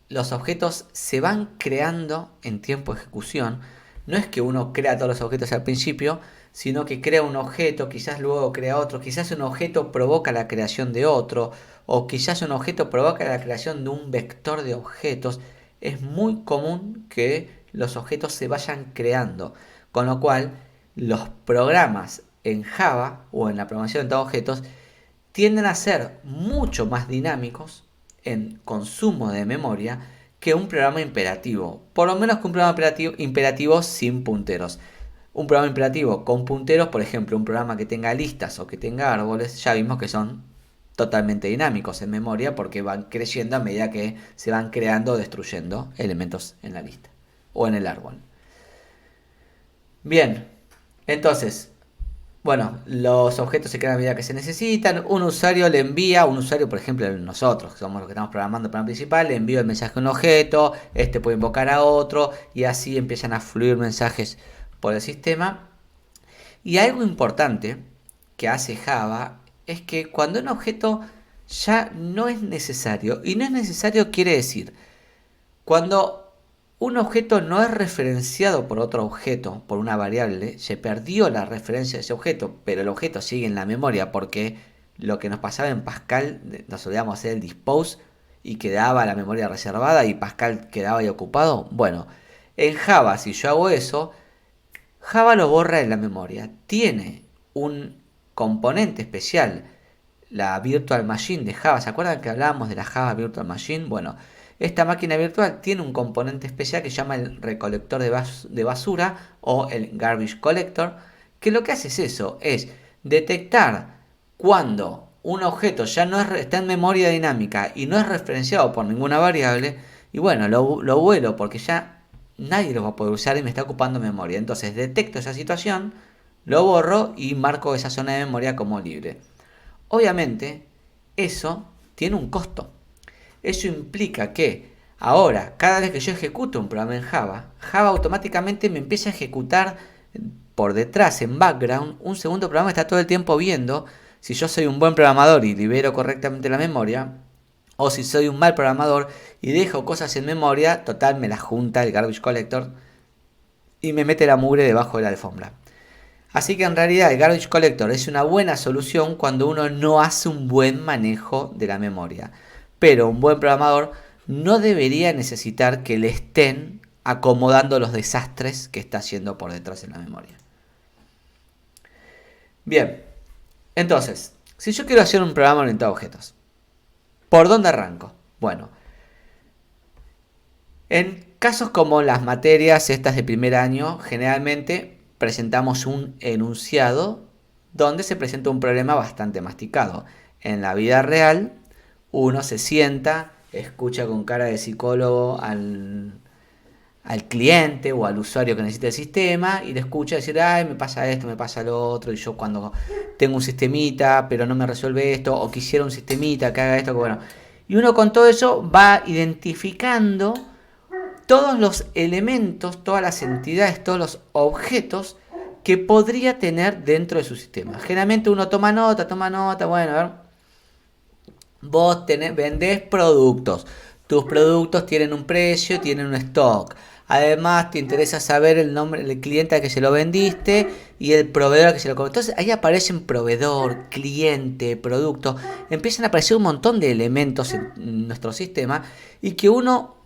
los objetos se van creando en tiempo de ejecución. No es que uno crea todos los objetos al principio, sino que crea un objeto, quizás luego crea otro, quizás un objeto provoca la creación de otro, o quizás un objeto provoca la creación de un vector de objetos. Es muy común que los objetos se vayan creando, con lo cual los programas en Java o en la programación de objetos tienden a ser mucho más dinámicos en consumo de memoria que un programa imperativo. Por lo menos que un programa imperativo sin punteros. Un programa imperativo con punteros, por ejemplo, un programa que tenga listas o que tenga árboles, ya vimos que son totalmente dinámicos en memoria porque van creciendo a medida que se van creando o destruyendo elementos en la lista o en el árbol. Bien, entonces, bueno, los objetos se crean a medida que se necesitan. Un usuario le envía, un usuario, por ejemplo, nosotros, que somos los que estamos programando el programa principal, le envío el mensaje a un objeto, este puede invocar a otro, y así empiezan a fluir mensajes por el sistema. Y algo importante que hace Java es que cuando un objeto ya no es necesario, y no es necesario quiere decir, cuando un objeto no es referenciado por otro objeto, por una variable, se perdió la referencia de ese objeto, pero el objeto sigue en la memoria porque lo que nos pasaba en Pascal, nos olvidamos hacer el dispose y quedaba la memoria reservada y Pascal quedaba ahí ocupado. Bueno, en Java si yo hago eso, Java lo borra de la memoria. Tiene un componente especial, la Virtual Machine de Java. ¿Se acuerdan que hablábamos de la Java Virtual Machine? Bueno, esta máquina virtual tiene un componente especial que se llama el recolector de basura o el Garbage Collector, que lo que hace es eso, es detectar cuando un objeto ya no está en memoria dinámica y no es referenciado por ninguna variable, y bueno, lo vuelo porque ya nadie lo va a poder usar y me está ocupando memoria. Entonces detecto esa situación, lo borro y marco esa zona de memoria como libre. Obviamente, eso tiene un costo. Eso implica que ahora, cada vez que yo ejecuto un programa en Java, Java automáticamente me empieza a ejecutar por detrás, en background, un segundo programa que está todo el tiempo viendo si yo soy un buen programador y libero correctamente la memoria, o si soy un mal programador y dejo cosas en memoria, total me las junta el Garbage Collector y me mete la mugre debajo de la alfombra. Así que en realidad el Garbage Collector es una buena solución cuando uno no hace un buen manejo de la memoria. Pero un buen programador no debería necesitar que le estén acomodando los desastres que está haciendo por detrás en la memoria. Bien, entonces, si yo quiero hacer un programa orientado a objetos, ¿por dónde arranco? Bueno, en casos como las materias estas de primer año, generalmente presentamos un enunciado donde se presenta un problema bastante masticado. En la vida real, uno se sienta, escucha con cara de psicólogo al cliente o al usuario que necesita el sistema y le escucha decir, ay, me pasa esto, me pasa lo otro, y yo cuando tengo un sistemita, pero no me resuelve esto, o quisiera un sistemita que haga esto, que bueno. Y uno con todo eso va identificando todos los elementos, todas las entidades, todos los objetos que podría tener dentro de su sistema. Generalmente uno toma nota, bueno, a ver, vos vendés productos, tus productos tienen un precio, tienen un stock. Además, te interesa saber el nombre del cliente al que se lo vendiste y el proveedor al que se lo compró. Entonces, ahí aparecen proveedor, cliente, producto. Empiezan a aparecer un montón de elementos en nuestro sistema y que uno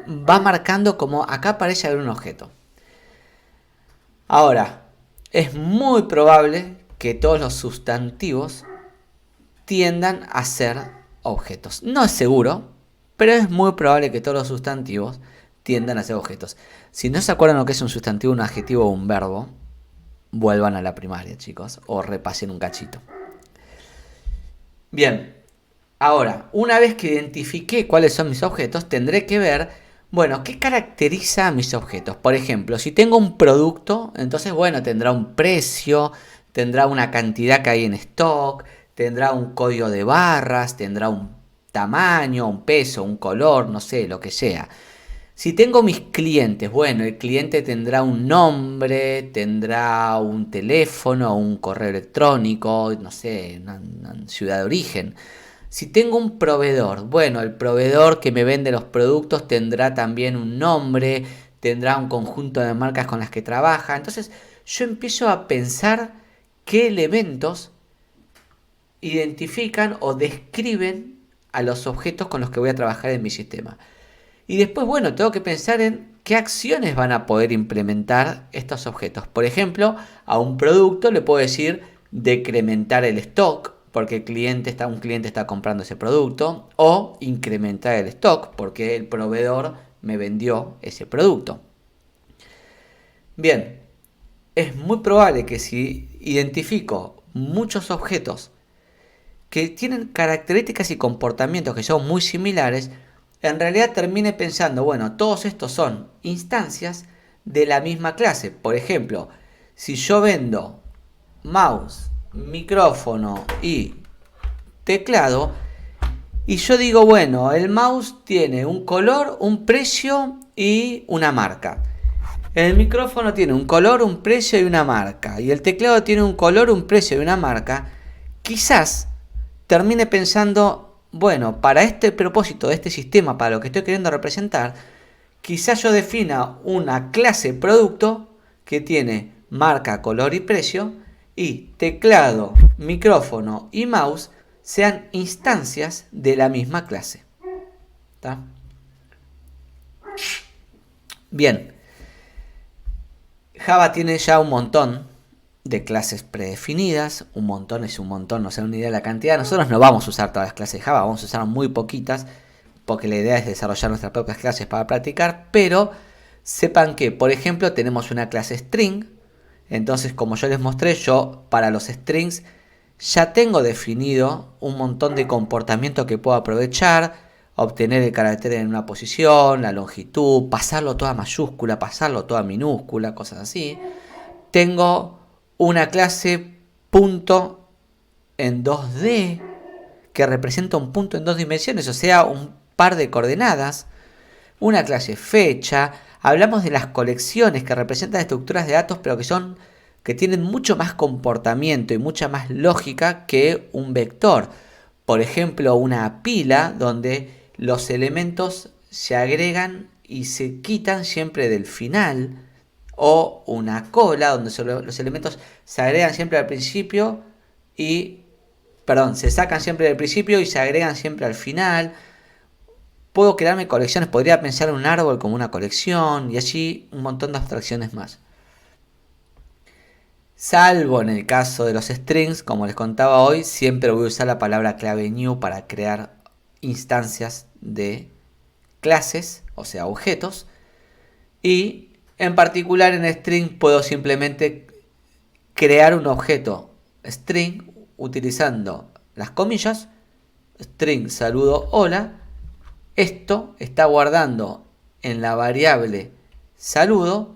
va marcando como acá parece haber un objeto. Ahora, es muy probable que todos los sustantivos tiendan a ser objetos. No es seguro, pero es muy probable que todos los sustantivos tiendan a ser objetos. Si no se acuerdan lo que es un sustantivo, un adjetivo o un verbo, vuelvan a la primaria, chicos, o repasen un cachito. Bien, ahora, una vez que identifiqué cuáles son mis objetos, tendré que ver, bueno, ¿qué caracteriza a mis objetos? Por ejemplo, si tengo un producto, entonces, bueno, tendrá un precio, tendrá una cantidad que hay en stock, tendrá un código de barras, tendrá un tamaño, un peso, un color, no sé, lo que sea. Si tengo mis clientes, bueno, el cliente tendrá un nombre, tendrá un teléfono, un correo electrónico, no sé, una ciudad de origen. Si tengo un proveedor, bueno, el proveedor que me vende los productos tendrá también un nombre, tendrá un conjunto de marcas con las que trabaja. Entonces yo empiezo a pensar qué elementos identifican o describen a los objetos con los que voy a trabajar en mi sistema. Y después, bueno, tengo que pensar en qué acciones van a poder implementar estos objetos. Por ejemplo, a un producto le puedo decir decrementar el stock, porque un cliente está comprando ese producto, o incrementar el stock, porque el proveedor me vendió ese producto. Bien, es muy probable que si identifico muchos objetos que tienen características y comportamientos que son muy similares, en realidad termine pensando, bueno, todos estos son instancias de la misma clase. Por ejemplo, si yo vendo mouse, micrófono y teclado, y yo digo, bueno, el mouse tiene un color, un precio y una marca. El micrófono tiene un color, un precio y una marca. Y el teclado tiene un color, un precio y una marca. Quizás termine pensando, bueno, para este propósito de este sistema, para lo que estoy queriendo representar, quizás yo defina una clase producto que tiene marca, color y precio, y teclado, micrófono y mouse sean instancias de la misma clase. ¿Está? Bien, Java tiene ya un montón de clases predefinidas, un montón es un montón, no sé una idea de la cantidad. Nosotros no vamos a usar todas las clases de Java, vamos a usar muy poquitas, porque la idea es desarrollar nuestras propias clases para practicar, pero sepan que, por ejemplo, tenemos una clase string, entonces como yo les mostré, yo para los strings ya tengo definido un montón de comportamientos que puedo aprovechar, obtener el carácter en una posición, la longitud, pasarlo toda mayúscula, pasarlo toda minúscula, cosas así. Tengo una clase punto en 2D que representa un punto en dos dimensiones, o sea, un par de coordenadas. Una clase fecha. Hablamos de las colecciones que representan estructuras de datos, pero que tienen mucho más comportamiento y mucha más lógica que un vector. Por ejemplo, una pila donde los elementos se agregan y se quitan siempre del final, o una cola donde los elementos se agregan siempre al principio se sacan siempre del principio y se agregan siempre al final. Puedo crearme colecciones, podría pensar en un árbol como una colección y así un montón de abstracciones más. Salvo en el caso de los strings, como les contaba hoy, siempre voy a usar la palabra clave new para crear instancias de clases, o sea, objetos. Y en particular en string puedo simplemente crear un objeto string utilizando las comillas, string saludo hola. Esto está guardando en la variable saludo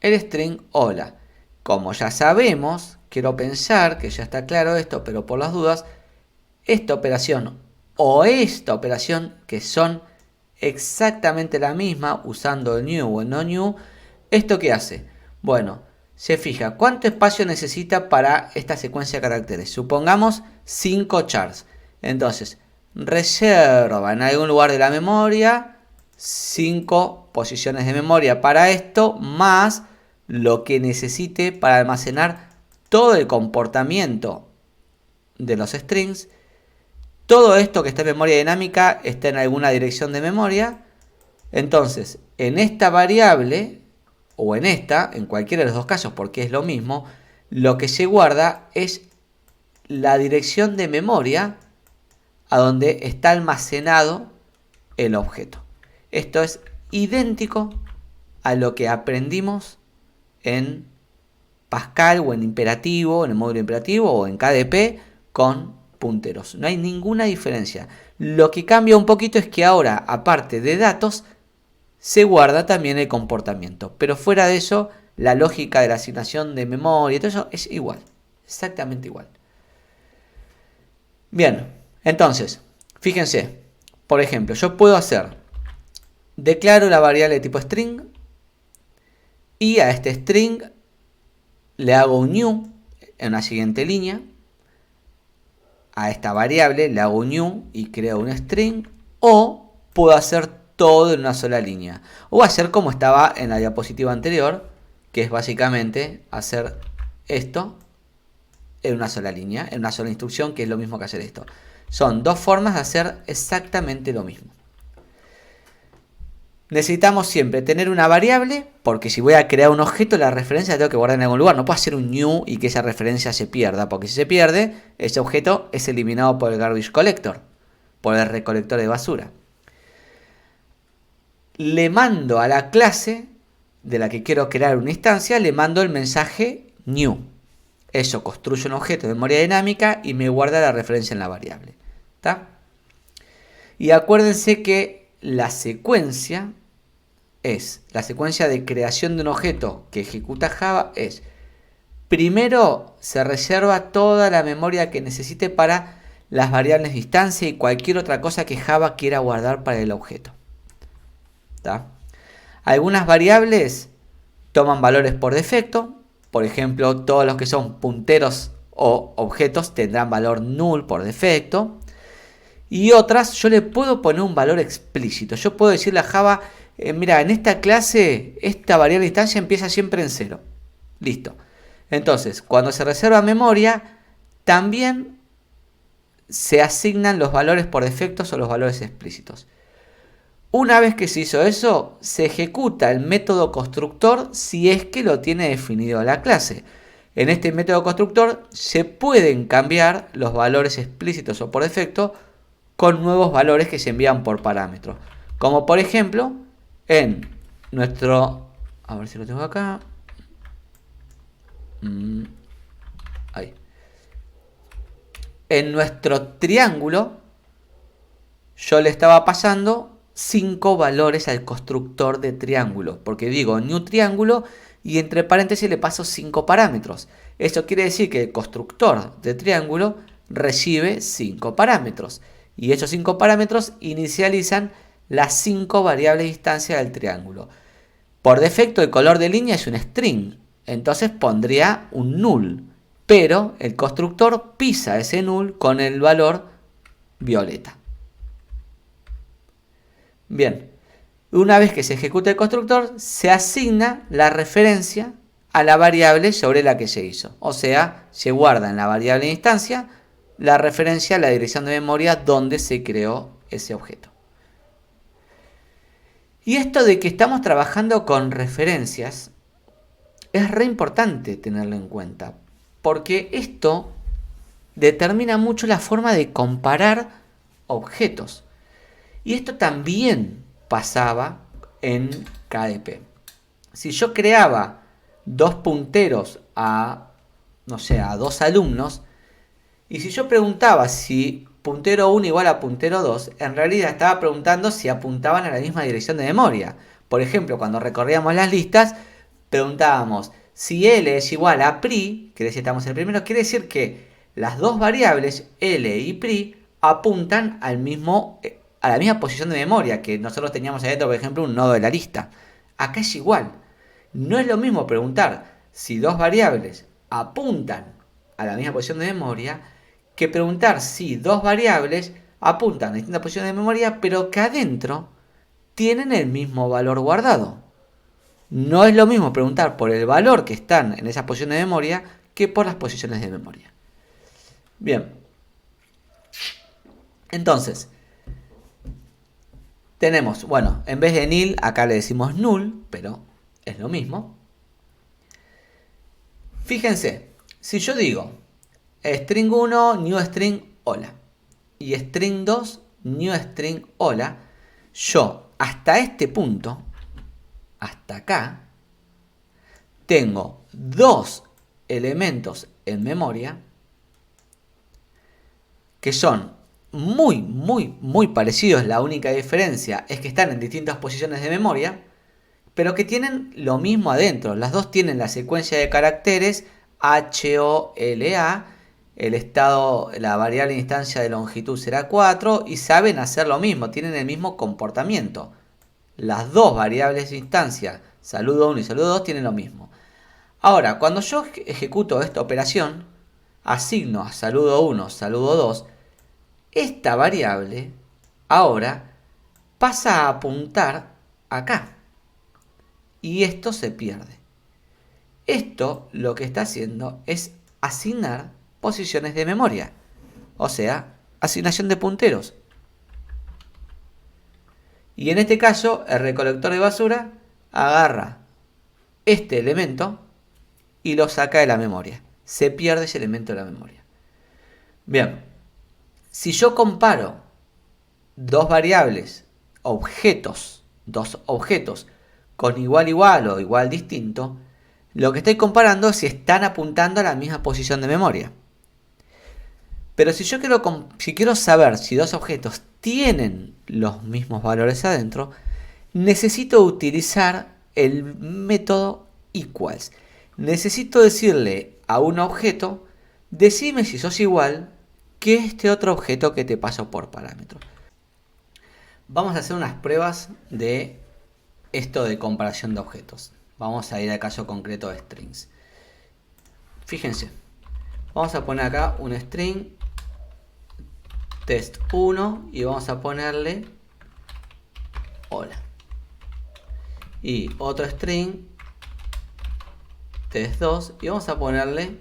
el string hola. Como ya sabemos, quiero pensar que ya está claro esto, pero por las dudas, esta operación o esta operación, que son exactamente la misma usando el new o el no new, ¿esto qué hace? Bueno, se fija cuánto espacio necesita para esta secuencia de caracteres. Supongamos 5 chars. Entonces, reserva en algún lugar de la memoria 5 posiciones de memoria para esto, más lo que necesite para almacenar todo el comportamiento de los strings. Todo esto que está en memoria dinámica está en alguna dirección de memoria. Entonces, en esta variable, o en cualquiera de los dos casos, porque es lo mismo, lo que se guarda es la dirección de memoria a donde está almacenado el objeto. Esto es idéntico a lo que aprendimos en Pascal o en imperativo, en el módulo imperativo o en KDP con punteros. No hay ninguna diferencia. Lo que cambia un poquito es que ahora, aparte de datos, se guarda también el comportamiento. Pero fuera de eso, la lógica de la asignación de memoria y todo eso es igual. Exactamente igual. Bien, entonces, fíjense. Por ejemplo, yo puedo hacer, declaro la variable de tipo string y a este string le hago un new en la siguiente línea. A esta variable le hago un new y creo un string, o puedo hacer todo en una sola línea, o hacer como estaba en la diapositiva anterior, que es básicamente hacer esto en una sola línea, en una sola instrucción, que es lo mismo que hacer esto. Son dos formas de hacer exactamente lo mismo. Necesitamos siempre tener una variable, porque si voy a crear un objeto, la referencia la tengo que guardar en algún lugar. No puedo hacer un new y que esa referencia se pierda, porque si se pierde, ese objeto es eliminado por el garbage collector, por el recolector de basura. Le mando a la clase de la que quiero crear una instancia, le mando el mensaje new. Eso construye un objeto de memoria dinámica y me guarda la referencia en la variable. ¿Está? Y acuérdense que la secuencia de creación de un objeto que ejecuta Java es: primero se reserva toda la memoria que necesite para las variables de instancia y cualquier otra cosa que Java quiera guardar para el objeto. ¿Está? Algunas variables toman valores por defecto. Por ejemplo, todos los que son punteros o objetos tendrán valor null por defecto. Y otras yo le puedo poner un valor explícito. Yo puedo decirle a Java, mira, en esta clase esta variable de instancia empieza siempre en 0. Listo. Entonces, cuando se reserva memoria, también se asignan los valores por defecto o los valores explícitos. Una vez que se hizo eso, se ejecuta el método constructor si es que lo tiene definido la clase. En este método constructor se pueden cambiar los valores explícitos o por defecto con nuevos valores que se envían por parámetro. Como por ejemplo, en nuestro... A ver si lo tengo acá. Ahí. En nuestro triángulo, yo le estaba pasando 5 valores al constructor de triángulo, porque digo new triángulo y entre paréntesis le paso 5 parámetros. Eso quiere decir que el constructor de triángulo recibe 5 parámetros y esos 5 parámetros inicializan las 5 variables de instancia del triángulo. Por defecto el color de línea es un string, entonces pondría un null, pero el constructor pisa ese null con el valor violeta. Bien, una vez que se ejecuta el constructor, se asigna la referencia a la variable sobre la que se hizo. O sea, se guarda en la variable de instancia la referencia a la dirección de memoria donde se creó ese objeto. Y esto de que estamos trabajando con referencias es re importante tenerlo en cuenta, porque esto determina mucho la forma de comparar objetos. Y esto también pasaba en KDP. Si yo creaba dos punteros a, no sé, a dos alumnos, y si yo preguntaba si puntero 1 igual a puntero 2, en realidad estaba preguntando si apuntaban a la misma dirección de memoria. Por ejemplo, cuando recorríamos las listas, preguntábamos si L es igual a PRI, que decía estamos en el primero, quiere decir que las dos variables L y PRI apuntan al mismo a la misma posición de memoria que nosotros teníamos adentro, por ejemplo, un nodo de la lista. Acá es igual. No es lo mismo preguntar si dos variables apuntan a la misma posición de memoria que preguntar si dos variables apuntan a distintas posiciones de memoria, pero que adentro tienen el mismo valor guardado. No es lo mismo preguntar por el valor que están en esas posiciones de memoria que por las posiciones de memoria. Bien. Entonces, tenemos, bueno, en vez de nil, acá le decimos null, pero es lo mismo. Fíjense, si yo digo string 1, new string, hola, y string 2, new string, hola, yo hasta este punto, hasta acá, tengo dos elementos en memoria que son muy parecidos. La única diferencia es que están en distintas posiciones de memoria, pero que tienen lo mismo adentro. Las dos tienen la secuencia de caracteres HOLA, el estado, la variable instancia de longitud será 4 y saben hacer lo mismo, tienen el mismo comportamiento. Las dos variables de instancia, saludo 1 y saludo 2, tienen lo mismo. Ahora, cuando yo ejecuto esta operación, asigno a saludo 1, saludo 2, esta variable ahora pasa a apuntar acá. Y esto se pierde. Esto lo que está haciendo es asignar posiciones de memoria. O sea, asignación de punteros. Y en este caso, el recolector de basura agarra este elemento y lo saca de la memoria. Se pierde ese elemento de la memoria. Bien, si yo comparo dos variables, dos objetos con igual o igual distinto, lo que estoy comparando es si están apuntando a la misma posición de memoria. Pero si yo quiero saber si dos objetos tienen los mismos valores adentro, necesito utilizar el método equals. Necesito decirle a un objeto, decime si sos igual que este otro objeto que te paso por parámetro. Vamos a hacer unas pruebas de esto de comparación de objetos. Vamos a ir al caso concreto de strings. Fíjense, vamos a poner acá un string test1 y vamos a ponerle hola. Y otro string test2 y vamos a ponerle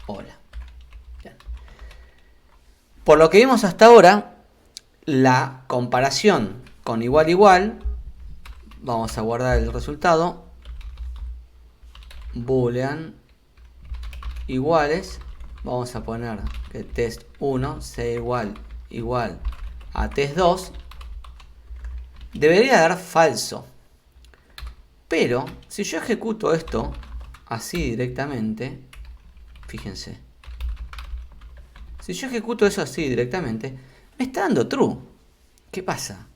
hola. Bien. Por lo que vimos hasta ahora, la comparación con igual, vamos a guardar el resultado, boolean iguales, vamos a poner que test1 sea igual a test2, debería dar falso. Pero si yo ejecuto esto así directamente, fíjense, si yo ejecuto eso así directamente, me está dando true. ¿Qué pasa?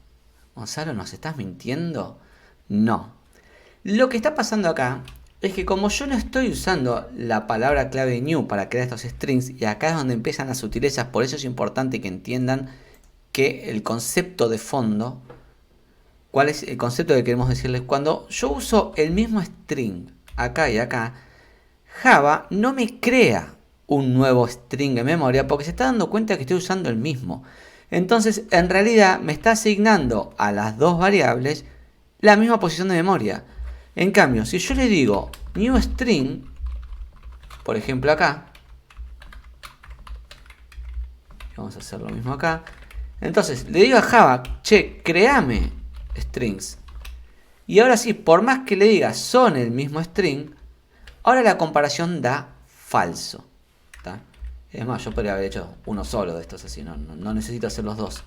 Gonzalo, ¿nos estás mintiendo? No. Lo que está pasando acá es que como yo no estoy usando la palabra clave new para crear estos strings, y acá es donde empiezan las sutilezas, por eso es importante que entiendan que el concepto de fondo, cuál es el concepto que queremos decirles, cuando yo uso el mismo string acá y acá, Java no me crea un nuevo string en memoria porque se está dando cuenta que estoy usando el mismo. Entonces, en realidad, me está asignando a las dos variables la misma posición de memoria. En cambio, si yo le digo new string, por ejemplo acá, vamos a hacer lo mismo acá. Entonces, le digo a Java, che, créame strings. Y ahora sí, por más que le diga son el mismo string, ahora la comparación da falso. ¿Tá? Es más, yo podría haber hecho uno solo de estos así, no necesito hacer los dos.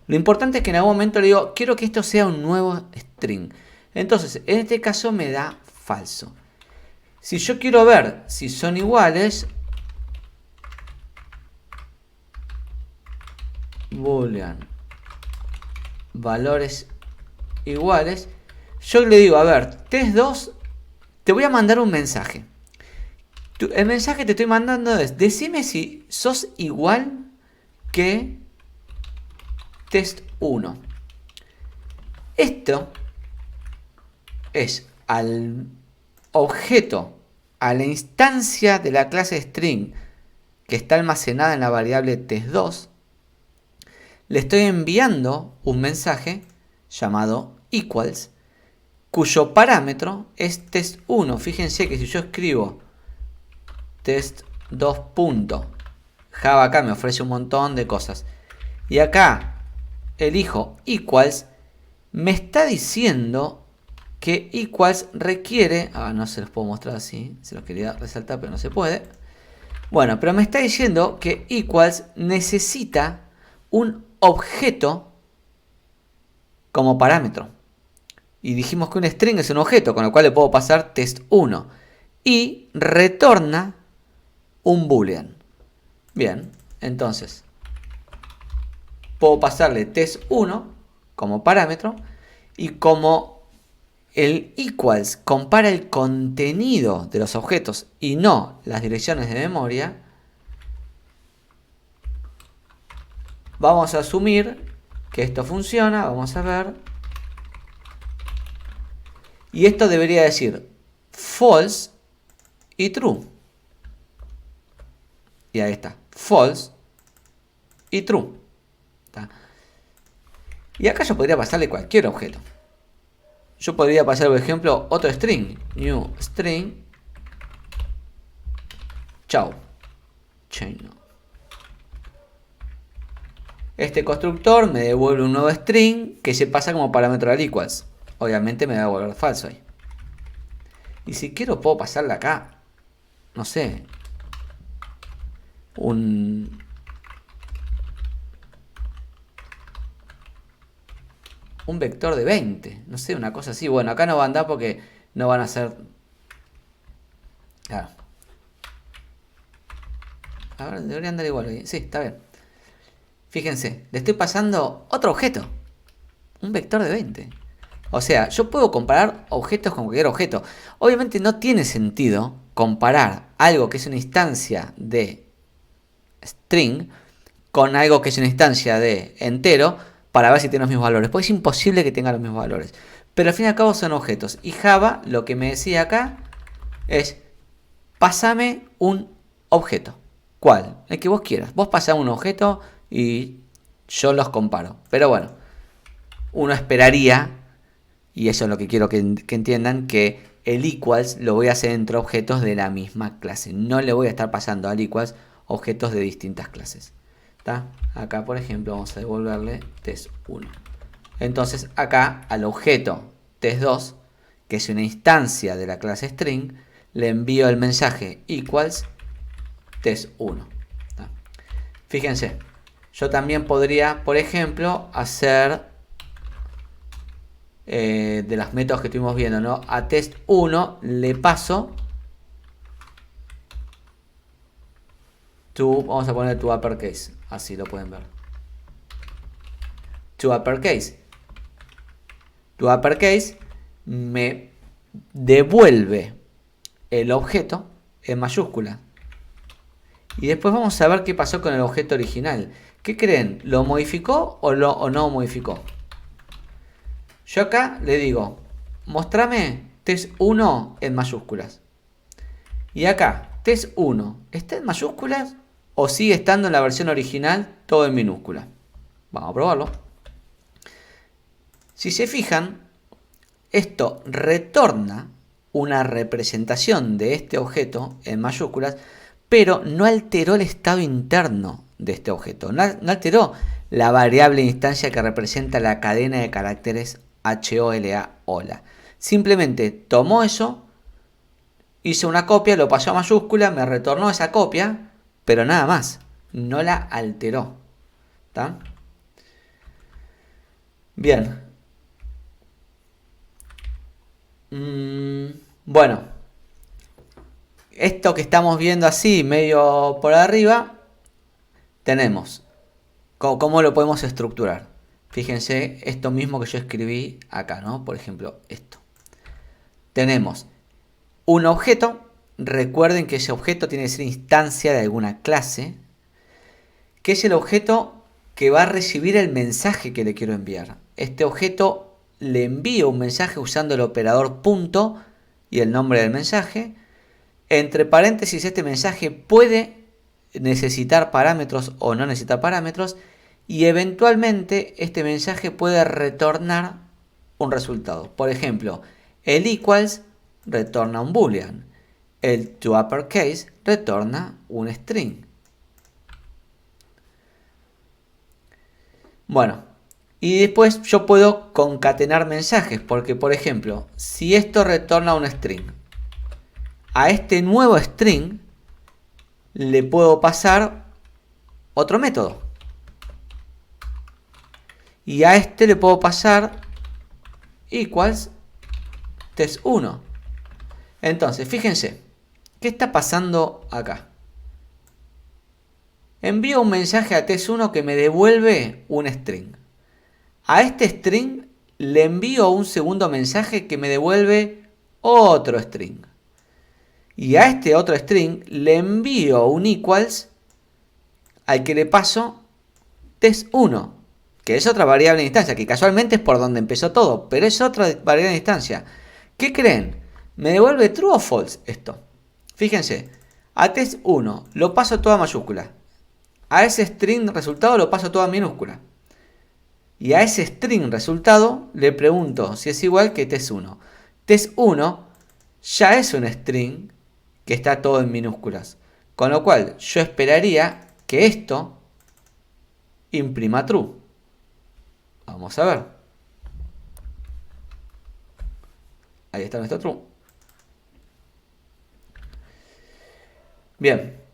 Lo importante es que en algún momento le digo, quiero que esto sea un nuevo string. Entonces, en este caso me da falso. Si yo quiero ver si son iguales, boolean valores iguales, yo le digo, a ver, test2, te voy a mandar un mensaje. El mensaje que te estoy mandando es, decime si sos igual que test1. Esto es al objeto a la instancia de la clase string que está almacenada en la variable test2, le estoy enviando un mensaje llamado equals, cuyo parámetro es test1. Fíjense que si yo escribo test2. Java acá me ofrece un montón de cosas. Y acá elijo equals, me está diciendo que equals requiere... no se los puedo mostrar así, se los quería resaltar pero no se puede. Bueno, pero me está diciendo que equals necesita un objeto como parámetro. Y dijimos que un string es un objeto, con lo cual le puedo pasar test1. Y retorna un boolean. Bien, entonces puedo pasarle test1 como parámetro, y como el equals compara el contenido de los objetos y no las direcciones de memoria, vamos a asumir que esto funciona. Vamos a ver. Y esto debería decir false y true. Y ahí está, false y true. ¿Está? Y acá yo podría pasarle cualquier objeto. Yo podría pasar, por ejemplo, otro string. New string. Chao. Chain. Este constructor me devuelve un nuevo string que se pasa como parámetro al equals. Obviamente me va a devolver falso ahí. Y si quiero puedo pasarle acá, no sé, un vector de 20, no sé, una cosa así. Bueno, acá no va a andar porque no van a ser... Claro. A ver, debería andar igual. Sí, está bien. Fíjense, le estoy pasando otro objeto, un vector de 20. O sea, yo puedo comparar objetos con cualquier objeto. Obviamente no tiene sentido comparar algo que es una instancia de string con algo que es una instancia de entero para ver si tiene los mismos valores. Pues es imposible que tenga los mismos valores. Pero al fin y al cabo son objetos. Y Java lo que me decía acá es: pásame un objeto. ¿Cuál? El que vos quieras. Vos pasame un objeto y yo los comparo. Pero bueno, uno esperaría, y eso es lo que quiero que entiendan, que el equals lo voy a hacer entre objetos de la misma clase. No le voy a estar pasando al equals objetos de distintas clases. ¿Tá? Acá, por ejemplo, vamos a devolverle test1. Entonces, acá al objeto test2, que es una instancia de la clase string, le envío el mensaje equals test1. ¿Tá? Fíjense, yo también podría, por ejemplo, hacer de los métodos que estuvimos viendo, ¿no? A test1 le paso vamos a poner to uppercase, así lo pueden ver. To uppercase me devuelve el objeto en mayúscula. Y después vamos a ver qué pasó con el objeto original. ¿Qué creen? ¿Lo modificó o no modificó? Yo acá le digo, mostrame test1 en mayúsculas. Y acá, test1, ¿está en mayúsculas o sigue estando en la versión original todo en minúscula? Vamos a probarlo. Si se fijan, esto retorna una representación de este objeto en mayúsculas, pero no alteró el estado interno de este objeto. No alteró la variable instancia que representa la cadena de caracteres HOLA. Simplemente tomó eso, hizo una copia, lo pasó a mayúscula, me retornó esa copia, pero nada más. No la alteró. ¿Tá? Bien. Bueno. Esto que estamos viendo así, medio por arriba, tenemos. ¿Cómo lo podemos estructurar? Fíjense, esto mismo que yo escribí acá, ¿no? Por ejemplo, esto. Tenemos un objeto. Recuerden que ese objeto tiene que ser instancia de alguna clase, que es el objeto que va a recibir el mensaje que le quiero enviar. Este objeto le envío un mensaje usando el operador punto y el nombre del mensaje. Entre paréntesis, este mensaje puede necesitar parámetros o no necesitar parámetros. Y eventualmente este mensaje puede retornar un resultado. Por ejemplo, el equals retorna un boolean. El to uppercase retorna un string. Bueno, y después yo puedo concatenar mensajes, porque por ejemplo, si esto retorna un string, a este nuevo string le puedo pasar otro método. Y a este le puedo pasar equals test1. Entonces, fíjense, ¿qué está pasando acá? Envío un mensaje a test1 que me devuelve un string. A este string le envío un segundo mensaje que me devuelve otro string. Y a este otro string le envío un equals al que le paso test1, que es otra variable de instancia, que casualmente es por donde empezó todo, pero es otra variable de instancia. ¿Qué creen? ¿Me devuelve true o false esto? Fíjense, a test1 lo paso toda mayúscula. A ese string resultado lo paso toda minúscula. Y a ese string resultado le pregunto si es igual que test1. Test1 ya es un string que está todo en minúsculas. Con lo cual yo esperaría que esto imprima true. Vamos a ver. Ahí está nuestro true. Bien.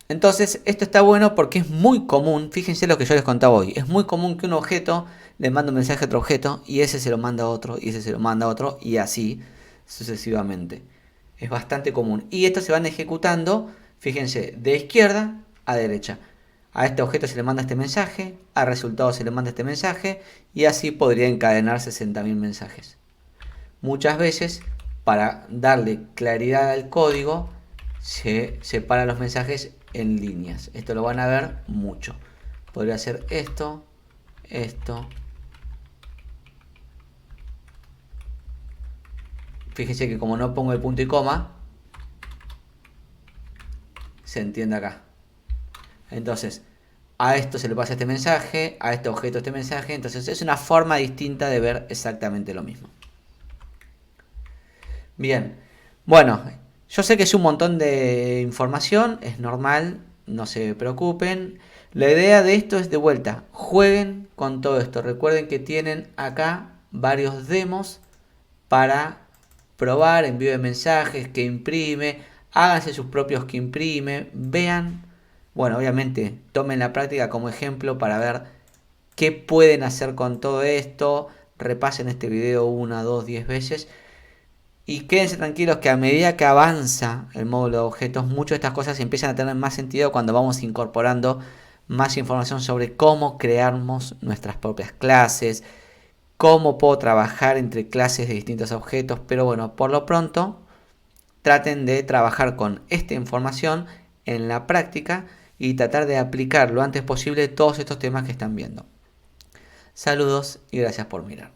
Entonces, esto está bueno porque es muy común, fíjense lo que yo les contaba hoy, es muy común que un objeto le mande un mensaje a otro objeto y ese se lo manda a otro y ese se lo manda a otro y así sucesivamente. Es bastante común. Y estos se van ejecutando, fíjense, de izquierda a derecha. A este objeto se le manda este mensaje, al resultado se le manda este mensaje y así podría encadenar 60.000 mensajes. Muchas veces, para darle claridad al código, se separan los mensajes en líneas. Esto lo van a ver mucho. Podría ser esto, esto. Fíjense que como no pongo el punto y coma, se entiende acá. Entonces, a esto se le pasa este mensaje, a este objeto este mensaje. Entonces es una forma distinta de ver exactamente lo mismo. Bien, bueno, yo sé que es un montón de información, es normal, no se preocupen. La idea de esto es de vuelta, jueguen con todo esto. Recuerden que tienen acá varios demos para probar envío de mensajes, que imprime, háganse sus propios que imprime, vean, bueno, obviamente tomen la práctica como ejemplo para ver qué pueden hacer con todo esto, repasen este video 1, 2, 10 veces. Y quédense tranquilos que a medida que avanza el módulo de objetos, muchas de estas cosas empiezan a tener más sentido cuando vamos incorporando más información sobre cómo creamos nuestras propias clases, cómo puedo trabajar entre clases de distintos objetos. Pero bueno, por lo pronto, traten de trabajar con esta información en la práctica y tratar de aplicar lo antes posible todos estos temas que están viendo. Saludos y gracias por mirar.